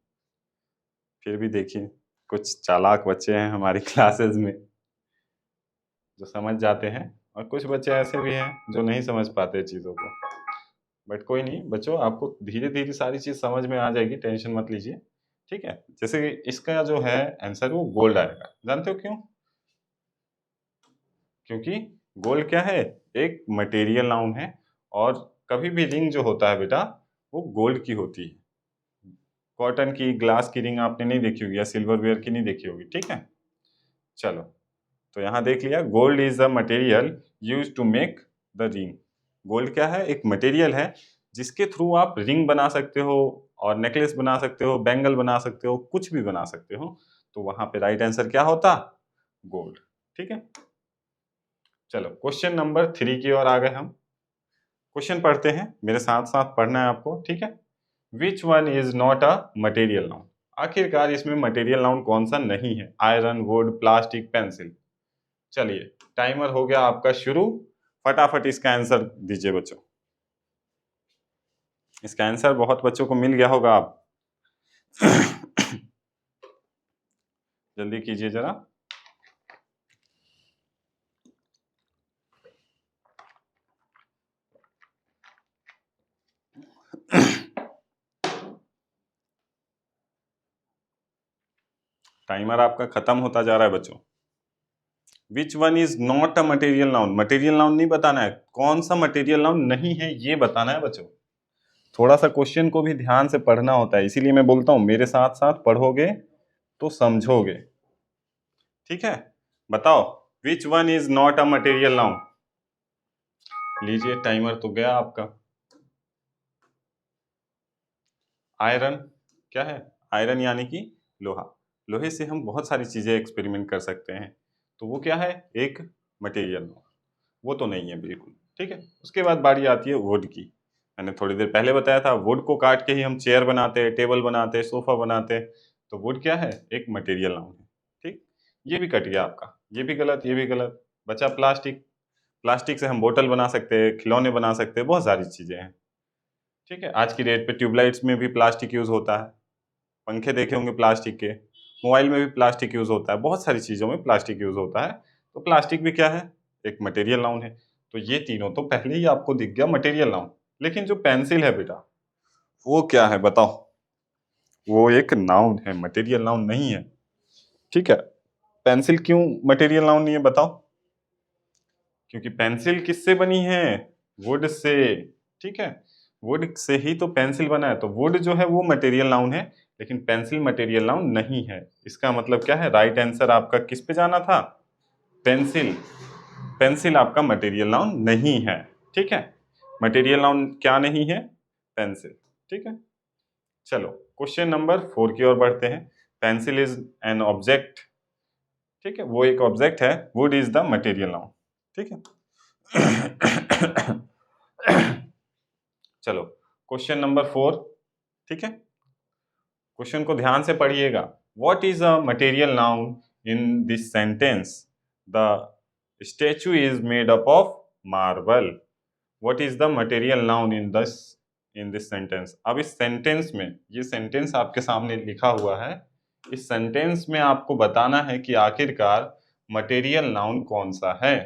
फिर भी देखिए, कुछ चालाक बच्चे हैं हमारी क्लासेस में जो समझ जाते हैं, और कुछ बच्चे ऐसे भी हैं जो नहीं समझ पाते चीज़ों को। बट कोई नहीं बच्चों, आपको धीरे धीरे सारी चीज़ समझ में आ जाएगी, टेंशन मत लीजिए। ठीक है। जैसे इसका जो है आंसर वो गोल्ड आएगा। जानते हो क्यों? क्योंकि गोल्ड क्या है? एक मटेरियल नाउन है। और कभी भी रिंग जो होता है बेटा, वो गोल्ड की होती है। कॉटन की, ग्लास की रिंग आपने नहीं देखी होगी, या सिल्वर वेयर की नहीं देखी होगी। ठीक है। चलो, तो यहाँ देख लिया, gold is the material use to make the ring. Gold क्या है? एक मटेरियल है जिसके थ्रू आप रिंग बना सकते हो और नेकलेस बना सकते हो, बैंगल बना सकते हो, कुछ भी बना सकते हो। तो वहां पे राइट आंसर क्या होता? गोल्ड। ठीक है, चलो क्वेश्चन नंबर 3 की ओर आ गए हम। क्वेश्चन पढ़ते हैं, मेरे साथ साथ पढ़ना है आपको, ठीक है। Which one is not a material noun? आखिरकार इसमें मटेरियल नाउन कौन सा नहीं है? Iron, would, plastic, pencil. चलिए टाइमर हो गया आपका शुरू, फटाफट इसका आंसर दीजिए बच्चों। इसका आंसर बहुत बच्चों को मिल गया होगा, आप जल्दी कीजिए जरा। टाइमर आपका खत्म होता जा रहा है बच्चों। Which one is not a material noun? Material noun नहीं बताना है, कौन सा मटेरियल नाउन नहीं है ये बताना है बच्चों। थोड़ा सा क्वेश्चन को भी ध्यान से पढ़ना होता है, इसीलिए मैं बोलता हूँ मेरे साथ साथ पढ़ोगे तो समझोगे। ठीक है, बताओ which one is not a material noun. लीजिए टाइमर तो गया आपका। आयरन क्या है? आयरन यानी कि लोहा। लोहे से हम बहुत सारी चीजें एक्सपेरिमेंट कर सकते हैं, तो वो क्या है? एक मटेरियल नाउन। वो तो नहीं है बिल्कुल। ठीक है, उसके बाद बारी आती है वुड की। मैंने थोड़ी देर पहले बताया था, वुड को काट के ही हम चेयर बनाते हैं, टेबल बनाते हैं, सोफा बनाते हैं। तो वुड क्या है? एक मटेरियल नाउन है। ठीक, ये भी कट गया आपका, ये भी गलत, ये भी गलत। बचा प्लास्टिक। प्लास्टिक से हम बोतल बना सकते हैं, खिलौने बना सकते हैं, बहुत सारी चीजें हैं। ठीक है, आज की डेट पे ट्यूबलाइट्स में भी प्लास्टिक यूज होता है, पंखे देखे होंगे प्लास्टिक के, मोबाइल में भी प्लास्टिक यूज होता है, बहुत सारी चीजों में प्लास्टिक यूज होता है। तो प्लास्टिक भी क्या है? एक मटेरियल नाउन है। तो ये तीनों तो पहले ही आपको दिख गया मटेरियल नाउन। लेकिन जो पेंसिल है बेटा, वो क्या है बताओ? वो एक नाउन है, मटेरियल नाउन नहीं है। ठीक है, पेंसिल क्यों मटेरियल नाउन नहीं है बताओ? क्योंकि पेंसिल किससे बनी है? Would say. ठीक है, वुड से ही तो पेंसिल बना है, तो वुड जो है वो मटेरियल नाउन है, लेकिन पेंसिल मटेरियल नाउन नहीं है। इसका मतलब क्या है? राइट आंसर आपका किस पे जाना था? पेंसिल। पेंसिल आपका मटेरियल नाउन नहीं है। ठीक है, मटेरियल नाउन क्या नहीं है? पेंसिल। ठीक है, चलो क्वेश्चन नंबर 4 की ओर बढ़ते हैं। Pencil is an object. ठीक है, वो एक ऑब्जेक्ट है, would is the material noun. ठीक है चलो क्वेश्चन नंबर 4। ठीक है, क्वेश्चन को ध्यान से पढ़िएगा। What is a material noun in this sentence? The statue is made up of marble. What is the material noun in this sentence? अब इस सेंटेंस में, ये सेंटेंस आपके सामने लिखा हुआ है, इस सेंटेंस में आपको बताना है कि आखिरकार मटेरियल नाउन कौन सा है।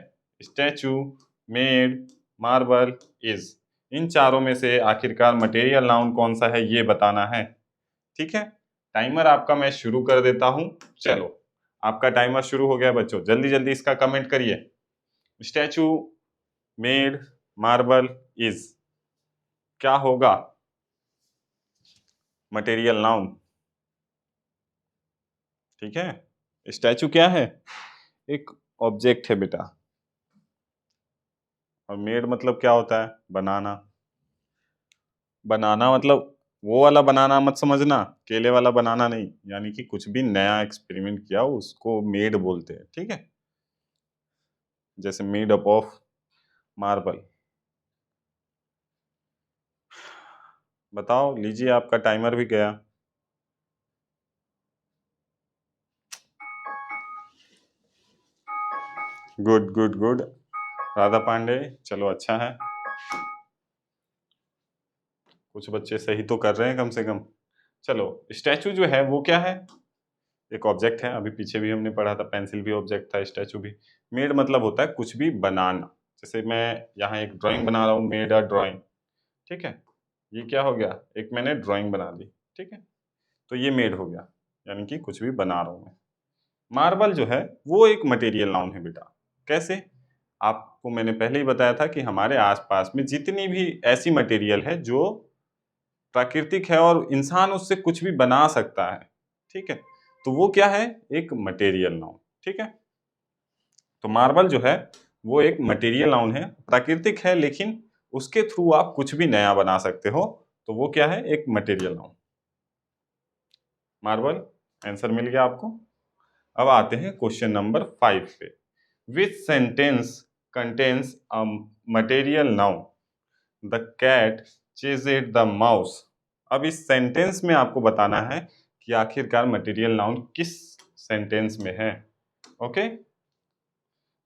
स्टैचू, मेड, मार्बल, इज, इन चारों में से आखिरकार मटेरियल नाउन कौन सा है ये बताना है। ठीक है, टाइमर आपका मैं शुरू कर देता हूं। चलो आपका टाइमर शुरू हो गया बच्चों, जल्दी जल्दी इसका कमेंट करिए। स्टैचू, मेड, मार्बल, इज, क्या होगा मटेरियल नाउन? ठीक है, स्टैचू क्या है? एक ऑब्जेक्ट है बेटा। और मेड मतलब क्या होता है? बनाना। बनाना मतलब वो वाला बनाना मत समझना, केले वाला बनाना नहीं, यानी कि कुछ भी नया एक्सपेरिमेंट किया उसको मेड बोलते हैं। ठीक है, जैसे मेड अप ऑफ मार्बल। बताओ, लीजिए आपका टाइमर भी गया। Good good good Radha Pandey, चलो अच्छा है, कुछ बच्चे सही तो कर रहे हैं कम से कम। चलो स्टैचू जो है वो क्या है? एक ऑब्जेक्ट है, अभी पीछे भी हमने पढ़ा था, पेंसिल भी ऑब्जेक्ट था, स्टैचू भी। मेड मतलब होता है कुछ भी बनाना। जैसे मैं यहाँ एक ड्राइंग बना रहा हूँ, मेड अ ड्राइंग। ठीक है, ये क्या हो गया? एक मैंने ड्राइंग बना दी। ठीक है, तो ये मेड हो गया, यानी कि कुछ भी बना रहा हूँ मैं। मार्बल जो है वो एक मटेरियल नाउन है बेटा। कैसे? आपको मैंने पहले ही बताया था कि हमारे आसपास में जितनी भी ऐसी मटेरियल है जो प्राकृतिक है और इंसान उससे कुछ भी बना सकता है, ठीक है, तो वो क्या है? एक मटेरियल नाउन। ठीक है, तो मार्बल जो है वो एक मटेरियल नाउन है, प्राकृतिक है, लेकिन उसके थ्रू आप कुछ भी नया बना सकते हो, तो वो क्या है, एक मटेरियल नाउन। मार्वल, आंसर मिल गया आपको। अब आते हैं क्वेश्चन नंबर 5 पे। Which sentence contains a material noun, the cat chased the mouse. अब इस सेंटेंस में आपको बताना है कि आखिरकार मटेरियल नाउन किस सेंटेंस में है। Okay,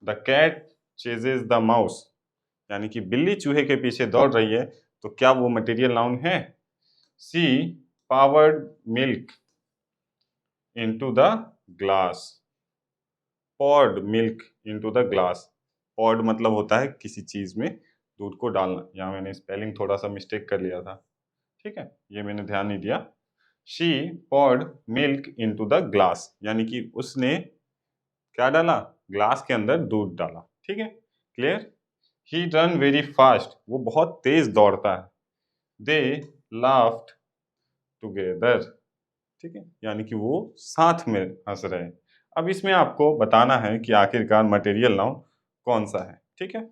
the cat chases the mouse, यानी कि बिल्ली चूहे के पीछे दौड़ रही है, तो क्या वो मटेरियल नाउन है? She poured milk into the glass, poured milk into the glass. Poured मतलब होता है किसी चीज में दूध को डालना। यहाँ मैंने स्पेलिंग थोड़ा सा मिस्टेक कर लिया था, ठीक है, ये मैंने ध्यान नहीं दिया। She poured milk into the glass, यानी कि उसने क्या डाला, ग्लास के अंदर दूध डाला। ठीक है, क्लियर। ही रन वेरी फास्ट, वो बहुत तेज दौड़ता है। दे लाफ्ड टुगेदर, ठीक है, यानी कि वो साथ में हंस रहे हैं। अब इसमें आपको बताना है कि आखिरकार मटेरियल नाउन कौन सा है। ठीक है,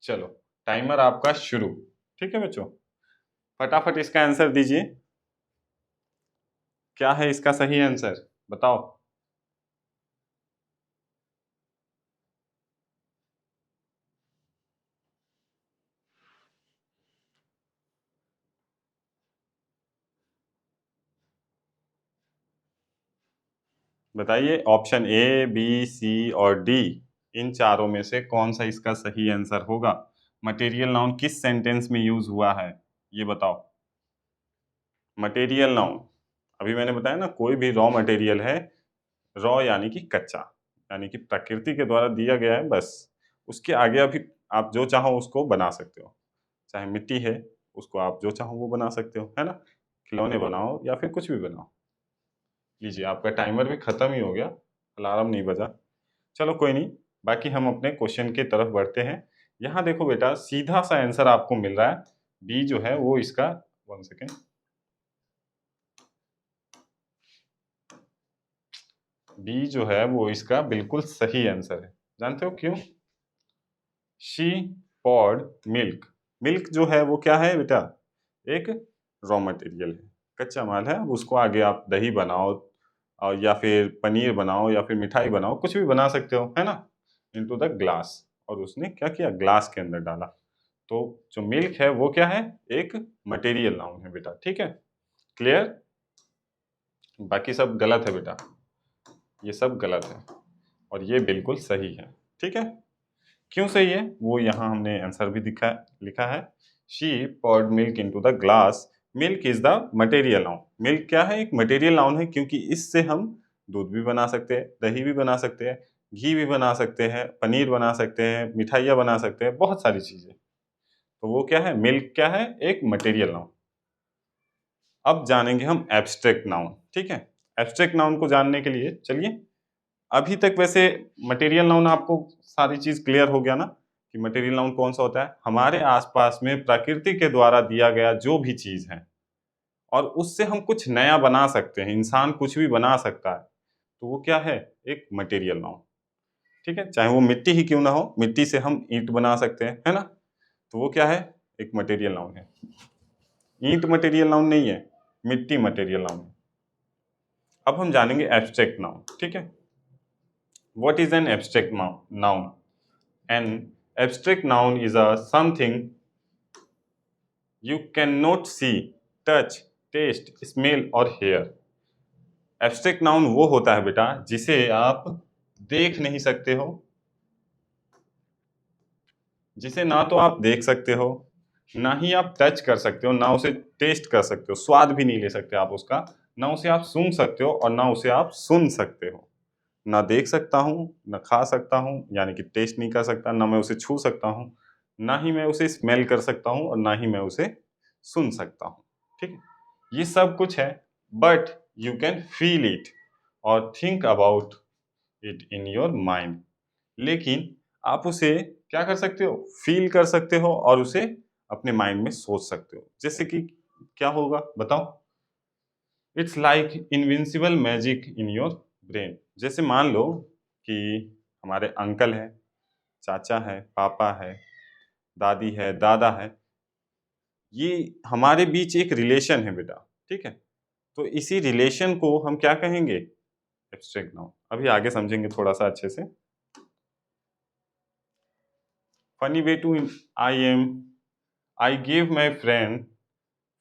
चलो टाइमर आपका शुरू। ठीक है बच्चों, फटाफट इसका आंसर दीजिए। क्या है इसका सही आंसर, बताओ। बताइए, ऑप्शन ए, बी, सी और डी, इन चारों में से कौन सा इसका सही आंसर होगा? मटेरियल नाउन किस सेंटेंस में यूज हुआ है, ये बताओ। मटेरियल नाउन, अभी मैंने बताया ना, कोई भी रॉ मटेरियल है। रॉ यानी कि कच्चा, यानी कि प्रकृति के द्वारा दिया गया है, बस उसके आगे अभी आप जो चाहो उसको बना सकते हो। चाहे मिट्टी है, उसको आप जो चाहो वो बना सकते हो, है ना। खिलौने बनाओ या फिर कुछ भी बनाओ। लीजिए, आपका टाइमर भी खत्म ही हो गया, अलार्म नहीं बजा। चलो कोई नहीं, बाकी हम अपने क्वेश्चन की तरफ बढ़ते हैं। यहाँ देखो बेटा, सीधा सा आंसर आपको मिल रहा है, बी जो है वो इसका, 1 सेकेंड, बी जो है वो इसका बिल्कुल सही आंसर है। जानते हो क्यों? शी पॉर्ड मिल्क, मिल्क जो है वो क्या है बेटा, एक रॉ मटेरियल है, कच्चा माल है। अब उसको आगे आप दही बनाओ और या फिर पनीर बनाओ या फिर मिठाई बनाओ, कुछ भी बना सकते हो, है ना। इनटू द ग्लास, और उसने क्या किया, ग्लास के अंदर डाला। तो जो मिल्क है वो क्या है, एक मटेरियल नाउन है बेटा। ठीक है, क्लियर। बाकी सब गलत है बेटा, ये सब गलत है और ये बिल्कुल सही है। ठीक है, क्यों सही है वो यहाँ हमने आंसर भी लिखा है। She poured milk into the glass, milk is the material noun. Milk क्या है, एक मटेरियल नाउन है, क्योंकि इससे हम दूध भी बना सकते हैं, दही भी बना सकते हैं, घी भी बना सकते हैं, पनीर बना सकते हैं, मिठाइयाँ बना सकते हैं, बहुत सारी चीजें। तो वो क्या है, मिल्क क्या है, एक मटेरियल नाउन। अब जानेंगे हम एब्स्ट्रैक्ट नाउन। ठीक है, एब्स्ट्रैक्ट नाउन को जानने के लिए चलिए, अभी तक वैसे मटेरियल नाउन आपको सारी चीज क्लियर हो गया ना, कि मटेरियल नाउन कौन सा होता है, हमारे आसपास में प्रकृति के द्वारा दिया गया जो भी चीज है और उससे हम कुछ नया बना सकते हैं, इंसान कुछ भी बना सकता है, तो वो क्या है, एक मटेरियल नाउन। ठीक है, चाहे वो मिट्टी ही क्यों ना हो, मिट्टी से हम ईंट बना सकते हैं, है ना, तो वो क्या है, एक मटेरियल नाउन है। ईंट मटेरियल नाउन नहीं है, मिट्टी मटेरियल नाउन है। अब हम जानेंगे एब्स्ट्रैक्ट नाउन। ठीक है, what is an abstract noun? An abstract noun is a something you cannot see, touch, taste, smell or hear. Abstract noun वो होता है बेटा जिसे आप देख नहीं सकते हो, जिसे ना तो आप देख सकते हो, ना ही आप टच कर सकते हो, ना उसे टेस्ट कर सकते हो, स्वाद भी नहीं ले सकते आप उसका, ना उसे आप सूंघ सकते हो और ना उसे आप सुन सकते हो। ना देख सकता हूँ, ना खा सकता हूँ, यानी कि टेस्ट नहीं कर सकता, ना मैं उसे छू सकता हूँ, ना ही मैं उसे स्मेल कर सकता हूँ और ना ही मैं उसे सुन सकता हूँ। ठीक है, ये सब कुछ है, but you can feel it or think about it in your mind. लेकिन आप उसे क्या कर सकते हो, फील कर सकते हो और उसे अपने माइंड में सोच सकते हो। जैसे कि क्या होगा बताओ, it's like invincible magic in your brain. जैसे मान लो कि हमारे अंकल हैं, चाचा है, पापा है, दादी है, दादा है, ये हमारे बीच एक रिलेशन है बेटा, ठीक है? तो इसी रिलेशन को हम क्या कहेंगे? Abstract noun. अभी आगे समझेंगे थोड़ा-सा अच्छे से। Funny way to I give my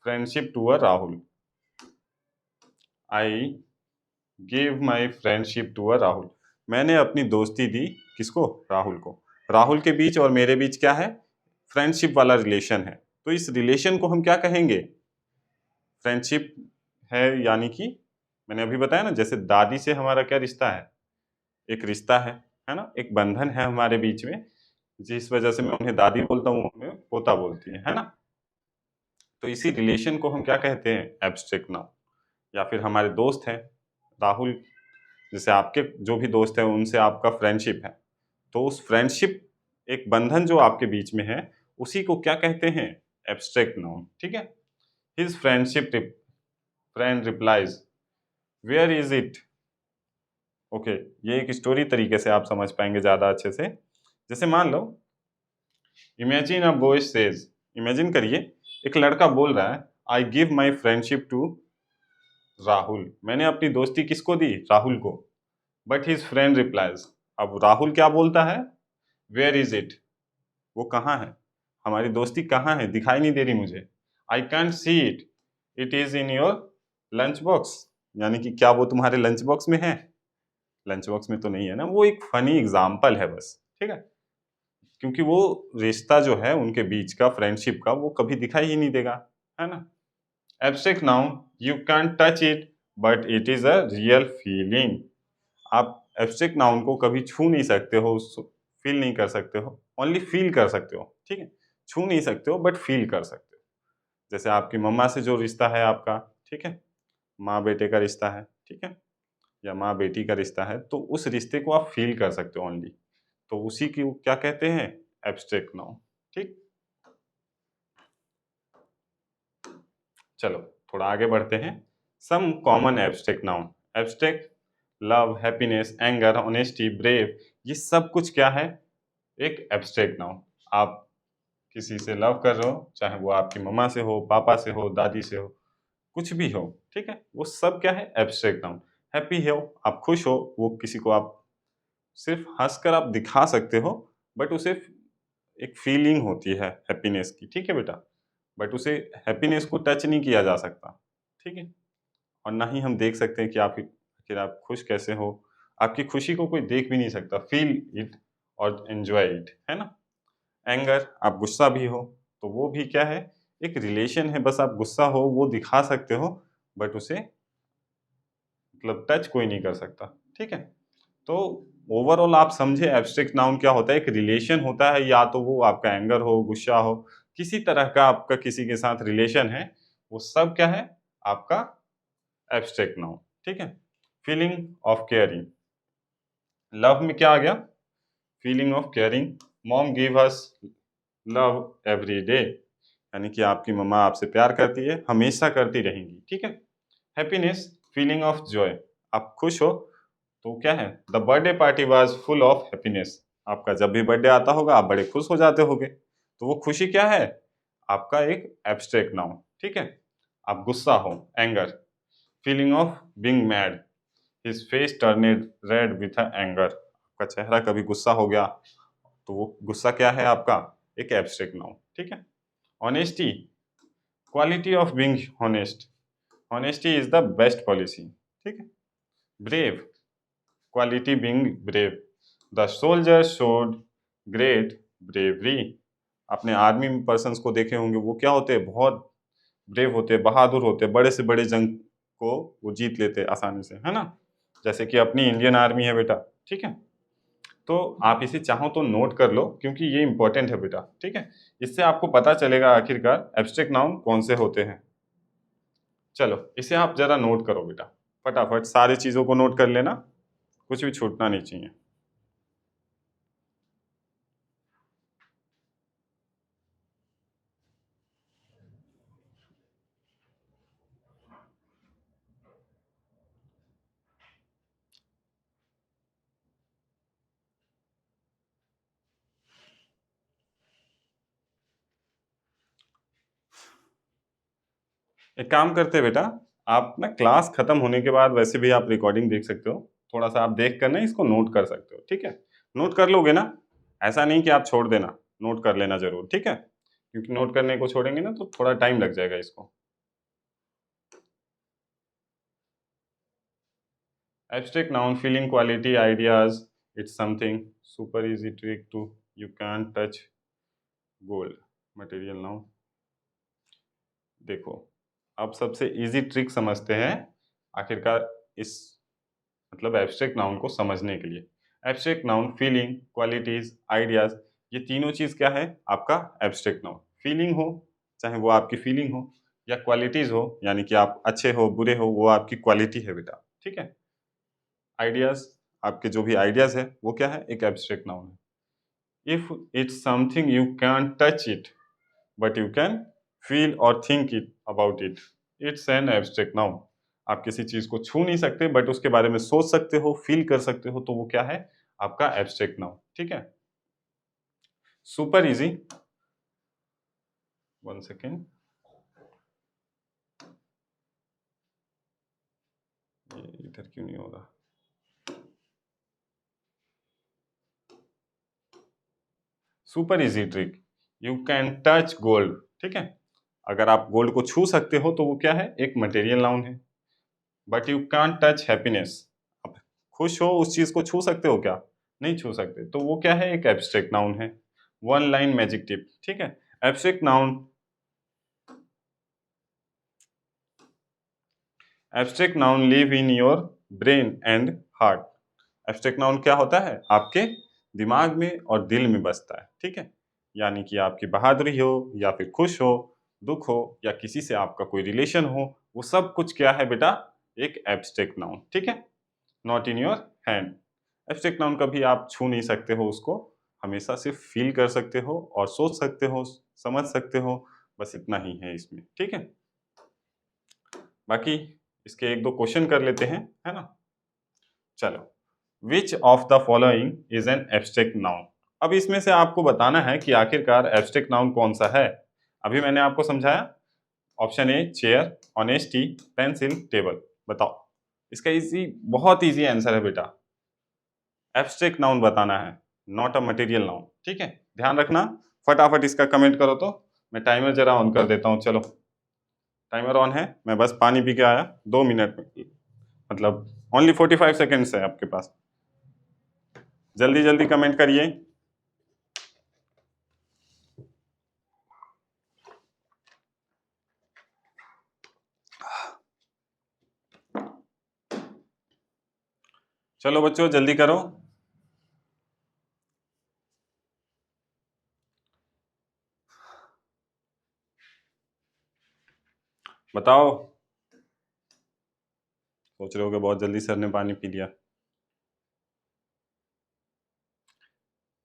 friendship to a Rahul. I give my friendship to a Rahul. मैंने अपनी दोस्ती दी किसको? राहुल को। राहुल के बीच और मेरे बीच क्या है? फ्रेंडशिप वाला रिलेशन है। तो इस रिलेशन को हम क्या कहेंगे? फ्रेंडशिप है, यानी कि मैंने अभी बताया ना, जैसे दादी से हमारा क्या रिश्ता है? एक रिश्ता है ना? एक बंधन है हमारे बीच में, जिस वजह से मैं उन्हें दादी बोलता हूँ, हमें पोता बोलती है ना? तो इसी रिलेशन को हम क्या कहते हैं? Abstract noun. या फिर हमारे दोस्त हैं, राहुल, जैसे आपके जो भी दोस्त हैं उनसे आपका फ्रेंडशिप है, तो उस फ्रेंडशिप, एक बंधन जो आपके बीच में है, उसी को क्या कहते हैं? एब्स्ट्रैक्ट नाउन, ठीक है? His friend replies, where is it? Okay, ये एक स्टोरी तरीके से आप समझ पाएंगे ज़्यादा अच्छे से। जैसे मान लो, imagine a boy says, imagine करिए एक लड़का बोल रहा है, I give my friendship to Rahul. मैंने अपनी दोस्ती किसको दी? राहुल को। बट हिज फ्रेंड रिप्लाइज, अब राहुल क्या बोलता है? Where is it? वो कहाँ है? हमारी दोस्ती कहाँ है? दिखाई नहीं दे रही मुझे। I can't see it, it is in your lunch box. यानी कि क्या वो तुम्हारे लंच बॉक्स में है? लंच बॉक्स में तो नहीं है ना। वो एक फनी एग्जाम्पल है बस, ठीक है? क्योंकि वो रिश्ता जो है उनके बीच का, फ्रेंडशिप का, वो कभी दिखाई ही नहीं देगा, है ना? Abstract noun, you can touch it but it is a real feeling. आप एब्स्ट्रैक्ट नाउन को कभी छू नहीं सकते हो, फील नहीं कर सकते हो, ओनली फील कर सकते हो, ठीक है? छू नहीं सकते हो बट फील कर सकते हो। जैसे आपकी मम्मा से जो रिश्ता है आपका, ठीक है? माँ बेटे का रिश्ता है, ठीक है? या माँ बेटी का रिश्ता है, तो उस रिश्ते को आप फील कर सकते हो ओनली। तो उसी की क्या कहते हैं? एब्स्ट्रैक्ट नाउन, ठीक? चलो थोड़ा आगे बढ़ते हैं। Some common abstract noun. Abstract, love, happiness, anger, honesty, brave, ये सब कुछ क्या है? एक एब्स्ट्रैक्ट नाउन। आप किसी से लव कर रहे हो, चाहे वो आपकी मम्मा से हो, पापा से हो, दादी से हो, कुछ भी हो, ठीक है? वो सब क्या है? Abstract noun. हैप्पी हो, आप खुश हो, वो किसी को आप सिर्फ हंसकर आप दिखा सकते हो, बट उसे एक फीलिंग होती है हैप्पीनेस की, ठीक है बेटा? बट उसे हैप्पीनेस को टच नहीं किया जा सकता, ठीक है? और ना ही हम देख सकते हैं कि आप आखिर आप खुश कैसे हो। आपकी खुशी को कोई देख भी नहीं सकता। फील इट और एन्जॉय इट, है ना? एंगर, आप गुस्सा भी हो, तो वो भी क्या है? एक रिलेशन है, बस आप गुस्सा हो वो दिखा सकते हो, बट उसे मतलब टच कोई नहीं कर सकता, ठीक है? तो ओवरऑल आप समझे एब्स्ट्रैक्ट नाउन क्या होता है? एक रिलेशन होता है, या तो वो आपका एंगर हो, गुस्सा हो, किसी तरह का आपका किसी के साथ रिलेशन है, वो सब क्या है? आपका एब्स्ट्रैक्ट नाउन, ठीक है? फीलिंग ऑफ केयरिंग, लव में क्या आ गया? Feeling of caring, mom give us love every day, यानी कि आपकी मम्मा आपसे प्यार करती है, हमेशा करती रहेंगी, ठीक है? हैप्पीनेस, फीलिंग ऑफ जॉय, आप खुश हो, तो क्या है? The birthday party was full of happiness. आपका जब भी बर्थडे आता होगा आप बड़े खुश हो जाते होगे, तो वो खुशी क्या है? आपका एक एब्स्ट्रैक्ट नाउन, ठीक है? आप गुस्सा हो, anger, feeling of being mad, his face turned red with anger, आपका चेहरा कभी गुस्सा हो गया, तो वो गुस्सा क्या है आपका? एक एब्स्ट्रैक्ट नाउन, ठीक है? Honesty, quality of being honest, honesty is the best policy, ठीक है? Brave, quality being brave, the soldier showed great bravery. आपने आर्मी पर्सन्स को देखे होंगे, वो क्या होते हैं? बहुत ब्रेव होते हैं, बहादुर होते हैं, बड़े से बड़े जंग को वो जीत लेते हैं आसानी से, है ना? जैसे कि अपनी इंडियन आर्मी है बेटा, ठीक है? तो आप इसे चाहो तो नोट कर लो, क्योंकि ये इंपॉर्टेंट है बेटा, ठीक है? इससे आपको पता चलेगा आखिरकार एब्स्ट्रैक्ट नाउन कौन से होते हैं। चलो इसे आप जरा नोट करो बेटा, फटाफट सारी चीज़ों को नोट कर लेना, कुछ भी छूटना नहीं चाहिए। एक काम करते हैं बेटा, आप ना क्लास खत्म होने के बाद वैसे भी आप रिकॉर्डिंग देख सकते हो, थोड़ा सा आप देख कर ना इसको नोट कर सकते हो, ठीक है? नोट कर लोगे ना? ऐसा नहीं कि आप छोड़ देना, नोट कर लेना जरूर, ठीक है? क्योंकि नोट करने को छोड़ेंगे ना तो थोड़ा टाइम लग जाएगा इसको। Abstract noun, feeling, quality, ideas, it's something super easy trick to you can't touch gold. Material noun, देखो आप सबसे इजी ट्रिक समझते हैं आखिरकार इस मतलब एब्स्ट्रैक्ट नाउन को समझने के लिए। Abstract noun, feeling, qualities, ideas, ये तीनों चीज क्या है आपका एब्स्ट्रैक्ट नाउन। फीलिंग हो चाहे वो आपकी फीलिंग हो, या क्वालिटीज हो यानी कि आप अच्छे हो बुरे हो वो आपकी क्वालिटी है बेटा, ठीक है? आइडियाज, आपके जो भी आइडियाज है वो क्या है, एक एब्स्ट्रैक्ट नाउन है। If it's something you can touch it but you can feel or think it about it, it's an abstract noun. आप किसी चीज को छू नहीं सकते बट उसके बारे में सोच सकते हो, फील कर सकते हो, तो वो क्या है आपका एब्स्ट्रैक्ट नाउन, ठीक है? Super easy. वन सेकेंड, ये इधर क्यों नहीं हो रहा? Super easy trick, you can touch gold, ठीक है? अगर आप गोल्ड को छू सकते हो तो वो क्या है, एक मटेरियल नाउन है। But you can't touch happiness, आप खुश हो उस चीज को छू सकते हो क्या, नहीं छू सकते, तो वो क्या है, एक एब्स्ट्रैक्ट नाउन है। वन लाइन मैजिक टिप, ठीक है? Abstract noun, abstract noun live in your brain and heart. Abstract noun क्या होता है, आपके दिमाग में और दिल में बसता है, ठीक है? यानी कि आपकी बहादुरी हो या फिर खुश हो, दुख हो या किसी से आपका कोई रिलेशन हो, वो सब कुछ क्या है बेटा, एक एब्स्ट्रैक्ट नाउन, ठीक है? Not in your hand. Abstract noun कभी आप छू नहीं सकते हो उसको, हमेशा सिर्फ फील कर सकते हो और सोच सकते हो, समझ सकते हो, बस इतना ही है इसमें, ठीक है? बाकी इसके एक दो क्वेश्चन कर लेते हैं, है ना? चलो, which of the following is an abstract noun. अब इसमें से आपको बताना है कि आखिरकार एब्स्ट्रैक्ट नाउन कौन सा है। अभी मैंने आपको समझाया, option a chair, honesty, pencil, table. बताओ, इसका इजी, बहुत इजी आंसर है बेटा, एब्स्ट्रैक्ट नाउन बताना है, नॉट अ मटेरियल नाउन, ठीक है? ध्यान रखना, फटाफट इसका कमेंट करो, तो मैं टाइमर जरा ऑन कर देता हूँ। चलो, टाइमर ऑन है, मैं बस पानी पी के आया, 2 मिनट में, मतलब ओनली 45 सेकेंड्स है आपके पास, जल्दी जल्दी कमेंट करिए। चलो बच्चों जल्दी करो। बताओ, सोच रहे हो कि बहुत जल्दी सर ने पानी पी लिया।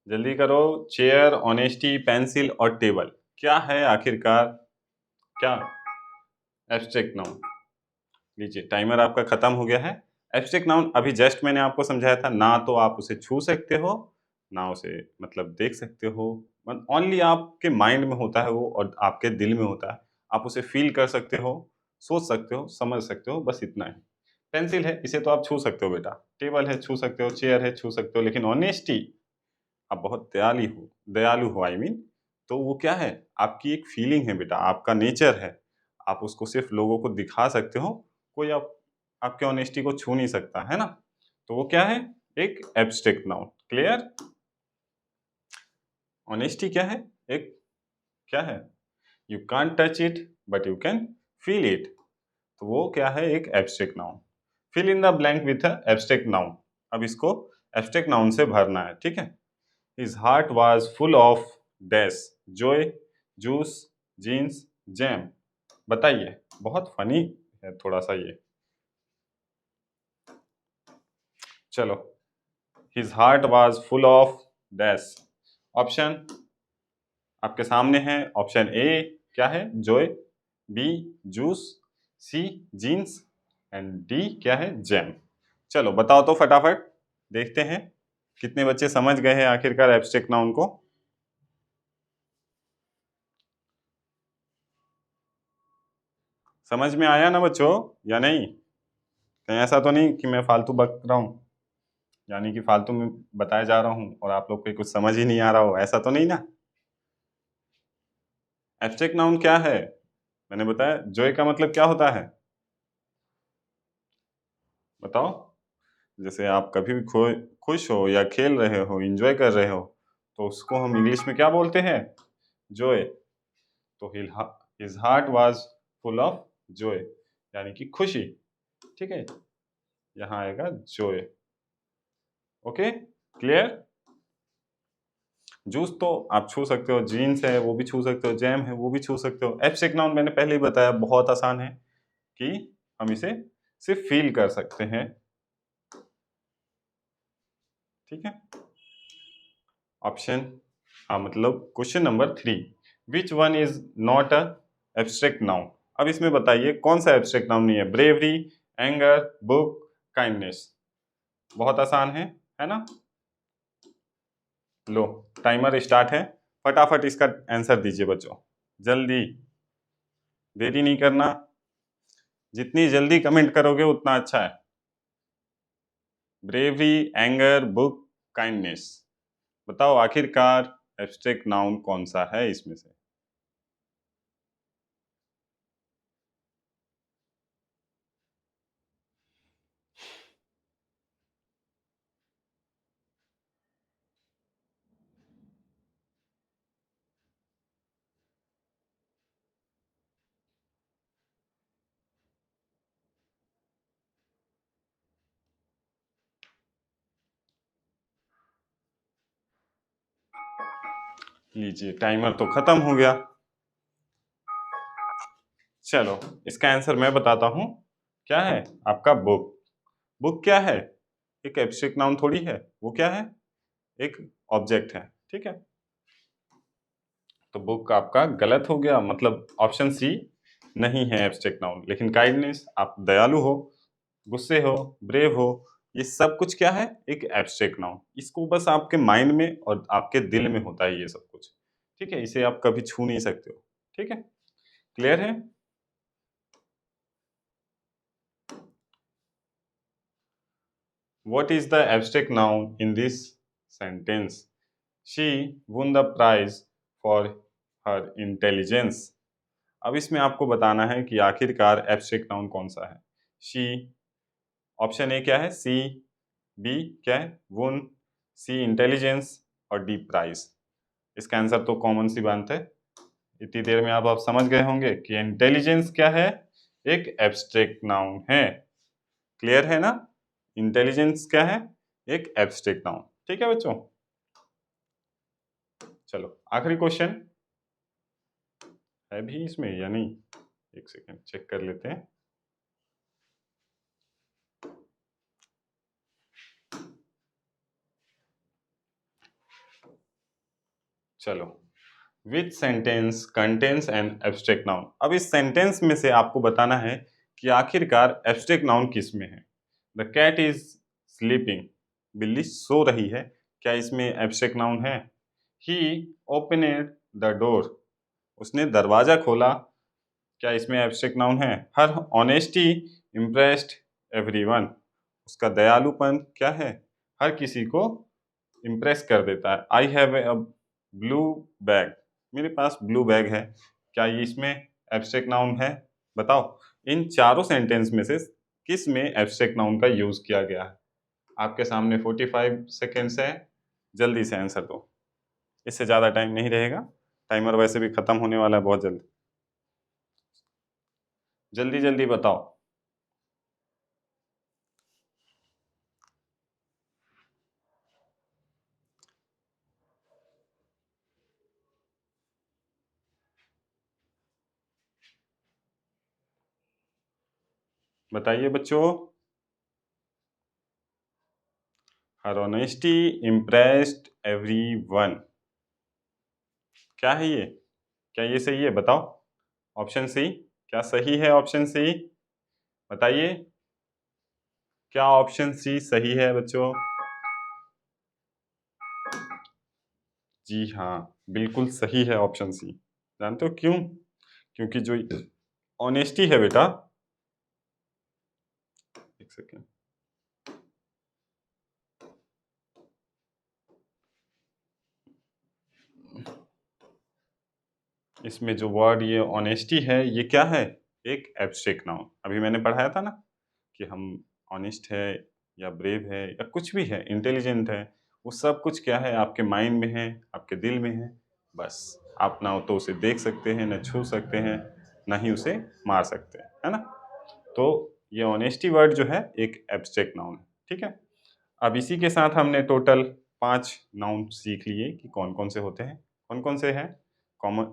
जल्दी करो, चेयर, ऑनेस्टी, पेंसिल और टेबल, क्या है आखिरकार, क्या एब्स्ट्रैक्ट नाउन? लीजिए टाइमर आपका खत्म हो गया है। एब्स्ट्रैक्ट नाउन अभी जस्ट मैंने आपको समझाया था, ना तो आप उसे छू सकते हो, ना उसे मतलब देख सकते हो, ओनली आपके माइंड में होता है वो और आपके दिल में होता है। आप उसे फील कर सकते हो, सोच सकते हो, समझ सकते हो, बस इतना ही। पेंसिल है, इसे तो आप छू सकते हो बेटा। टेबल है, छू सकते हो। चेयर है, छू सकते हो। लेकिन ऑनेस्टी, आप बहुत दयालु हो, दयालु हो आई मीन, तो वो क्या है, आपकी एक फीलिंग है बेटा, आपका नेचर है। आप उसको सिर्फ लोगों को दिखा सकते हो, कोई आपके ऑनेस्टी को छू नहीं सकता, है ना? तो वो क्या है, एक एब्स्ट्रैक्ट नाउन। क्लियर? ऑनेस्टी क्या है, एक क्या है, you can't touch it but you can feel it, तो वो क्या है, एक abstract noun. Fill in the blank with abstract noun. अब इसको एब्स्ट्रैक्ट नाउन से भरना है, ठीक है? His heart was full of dash, joy, juice, jeans, jam. बताइए, बहुत फनी है थोड़ा सा ये। चलो, his heart was full of dash, option आपके सामने है। ऑप्शन ए क्या है, joy, B juice, C jeans and D क्या है, जैम। चलो बताओ तो फटाफट, देखते हैं कितने बच्चे समझ गए हैं आखिरकार एब्स्ट्रैक्ट नाउन को। समझ में आया ना बच्चों या नहीं? कहीं ऐसा तो नहीं कि मैं फालतू बक रहा हूँ, यानी कि फालतू में बताया जा रहा हूँ और आप लोग को कुछ समझ ही नहीं आ रहा हो, ऐसा तो नहीं ना? एब्स्ट्रैक्ट नाउन क्या है? मैंने बताया जॉय का मतलब क्या होता है, बताओ। जैसे आप कभी भी खुश हो या खेल रहे हो, एंजॉय कर रहे हो, तो उसको हम इंग्लिश में क्या बोलते हैं? जॉय। तो his heart was full of Joy, यानी कि खुशी। ठीक है, यहाँ आएगा जॉय। Okay, clear? जूस तो आप छू सकते हो, जीन्स है वो भी छू सकते हो, जैम है वो भी छू सकते हो। एब्स्ट्रैक्ट नाउन मैंने पहले ही बताया, बहुत आसान है कि हम इसे सिर्फ फील कर सकते हैं। ठीक है, ऑप्शन मतलब question number 3, which one is not a abstract noun. अब इसमें बताइए कौन सा एब्स्ट्रैक्ट नाउन नहीं है? Bravery, anger, book, kindness. बहुत आसान है ना? लो, टाइमर स्टार्ट है, फटाफट इसका आंसर दीजिए बच्चों, जल्दी, देरी नहीं करना। जितनी जल्दी कमेंट करोगे उतना अच्छा है। ब्रेवरी, एंगर, बुक, काइंडनेस, बताओ आखिरकार एब्स्ट्रैक्ट नाउन कौन सा है इसमें से? लीजिए, टाइमर तो खत्म हो गया। चलो, इसका आंसर मैं बताता हूँ। क्या है आपका? बुक। बुक क्या है? एक एब्स्ट्रैक्ट नाउन थोड़ी है, वो क्या है? एक ऑब्जेक्ट है। ठीक है, तो बुक आपका गलत हो गया, मतलब ऑप्शन सी नहीं है एब्स्ट्रैक्ट नाउन। लेकिन काइंडनेस, आप दयालु हो, गुस्से हो, ब्रेव हो, ये सब कुछ क्या है? एक एब्स्ट्रैक्ट नाउन। इसको बस आपके माइंड में और आपके दिल में होता है ये सब कुछ। ठीक है, इसे आप कभी छू नहीं सकते हो। ठीक है, क्लियर है? What is the abstract noun in this sentence? She won the prize for her intelligence. अब इसमें आपको बताना है कि आखिरकार एब्स्ट्रैक्ट नाउन कौन सा है। शी, ऑप्शन ए क्या है? सी, बी क्या है? वुन, सी इंटेलिजेंस, और डी प्राइज। इसका आंसर तो कॉमन सी बात है, इतनी देर में आप समझ गए होंगे कि इंटेलिजेंस क्या है? एक एब्स्ट्रैक्ट नाउन है। क्लियर है ना? इंटेलिजेंस क्या है? एक एब्स्ट्रैक्ट नाउन। ठीक है बच्चों, चलो आखिरी क्वेश्चन है भी इसमें या नहीं, एक सेकेंड चेक कर लेते हैं। चलो, विच sentence contains an abstract noun. अब इस सेंटेंस में से आपको बताना है कि आखिरकार एब्स्ट्रैक्ट नाउन किस में है। द कैट इज स्लीपिंग, बिल्ली सो रही है, क्या इसमें एब्स्ट्रैक्ट नाउन है? ही ओपनेड द डोर, उसने दरवाजा खोला, क्या इसमें एब्स्ट्रैक्ट नाउन है? हर ऑनेस्टी इम्प्रेस्ड एवरीवन, उसका दयालुपन क्या है? हर किसी को इम्प्रेस कर देता है। I have a blue bag, मेरे पास ब्लू बैग है, क्या ये इसमें एब्स्ट्रैक्ट नाउन है? बताओ, इन चारों सेंटेंस में से किस में एब्स्ट्रैक्ट नाउन का यूज किया गया है? आपके सामने 45 सेकेंड्स है, जल्दी से आंसर दो, इससे ज़्यादा टाइम नहीं रहेगा, टाइमर वैसे भी खत्म होने वाला है बहुत जल्दी। जल्दी जल्दी बताओ। बताइए बच्चों। हर ऑनेस्टी इम्प्रेस्ड एवरीवन, क्या है ये? क्या ये सही है? बताओ, ऑप्शन सी, क्या सही है ऑप्शन सी? बताइए, क्या ऑप्शन सी सही है बच्चों? जी हाँ, बिल्कुल सही है ऑप्शन सी। जानते हो क्यों? क्योंकि जो ऑनेस्टी है बेटा, एक सेकेंड, इसमें जो वर्ड ये ऑनेस्टी है ये क्या है, एक एब्स्ट्रैक्ट नाउन। अभी मैंने पढ़ाया था ना कि हम ऑनेस्ट है या ब्रेव है या कुछ भी है, इंटेलिजेंट है, वो सब कुछ क्या है, आपके माइंड में है, आपके दिल में है। बस आप ना तो उसे देख सकते हैं, ना छू सकते हैं, ना ही उसे मार सकते हैं, है ना। तो ये ऑनेस्टी वर्ड जो है एक एब्स्ट्रैक्ट नाउन है, ठीक है। अब इसी के साथ हमने टोटल 5 नाउन सीख लिए कि कौन कौन से होते हैं। कौन कौन से हैं? Common,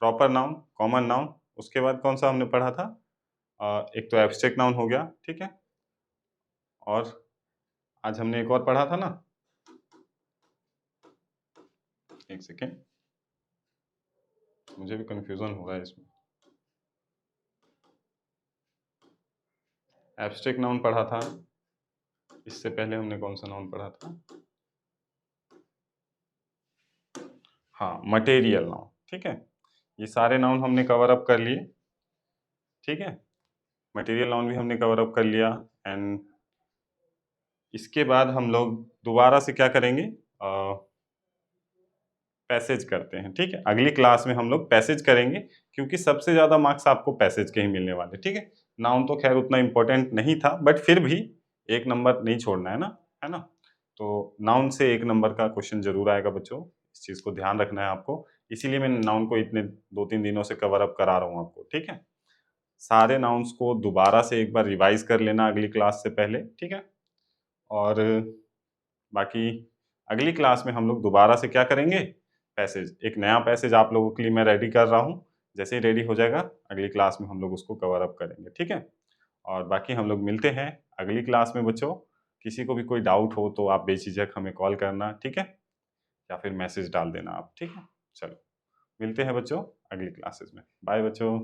proper noun, common noun, उसके बाद कौन सा हमने पढ़ा था? एक तो एब्स्ट्रैक्ट नाउन हो गया, ठीक है। और आज हमने एक और पढ़ा था ना, एक सेकेंड, मुझे भी कंफ्यूजन हो रहा है इसमें। एब्स्ट्रैक्ट नाउन पढ़ा था, इससे पहले हमने कौन सा नाउन पढ़ा था? हाँ, मटेरियल नाउन, ठीक है। ये सारे नाउन हमने कवर अप कर लिए, ठीक है। मटेरियल नाउन भी हमने कवर अप कर लिया। एंड इसके बाद हम लोग दोबारा से क्या करेंगे, पैसेज करते हैं, ठीक है। अगली क्लास में हम लोग पैसेज करेंगे, क्योंकि सबसे ज़्यादा मार्क्स आपको पैसेज के ही मिलने वाले, ठीक है। नाउन तो खैर उतना इम्पोर्टेंट नहीं था, बट फिर भी एक नंबर नहीं छोड़ना है ना, है ना। तो नाउन से एक नंबर का क्वेश्चन जरूर आएगा बच्चों, इस चीज़ को ध्यान रखना है आपको। इसीलिए मैं नाउन को इतने 2-3 दिनों से कवर अप करा रहा हूँ आपको, ठीक है। सारे नाउन्स को दोबारा से एक बार रिवाइज कर लेना अगली क्लास से पहले, ठीक है। और बाकी अगली क्लास में हम लोग दोबारा से क्या करेंगे, पैसेज, एक नया पैसेज आप लोगों के लिए मैं रेडी कर रहा हूँ। जैसे ही रेडी हो जाएगा अगली क्लास में हम लोग उसको कवर अप करेंगे, ठीक है। और बाकी हम लोग मिलते हैं अगली क्लास में बच्चों। किसी को भी कोई डाउट हो तो आप बेझिझक हमें कॉल करना, ठीक है, या फिर मैसेज डाल देना आप, ठीक है। चलो, मिलते हैं बच्चों अगली क्लासेस में। बाय बच्चों।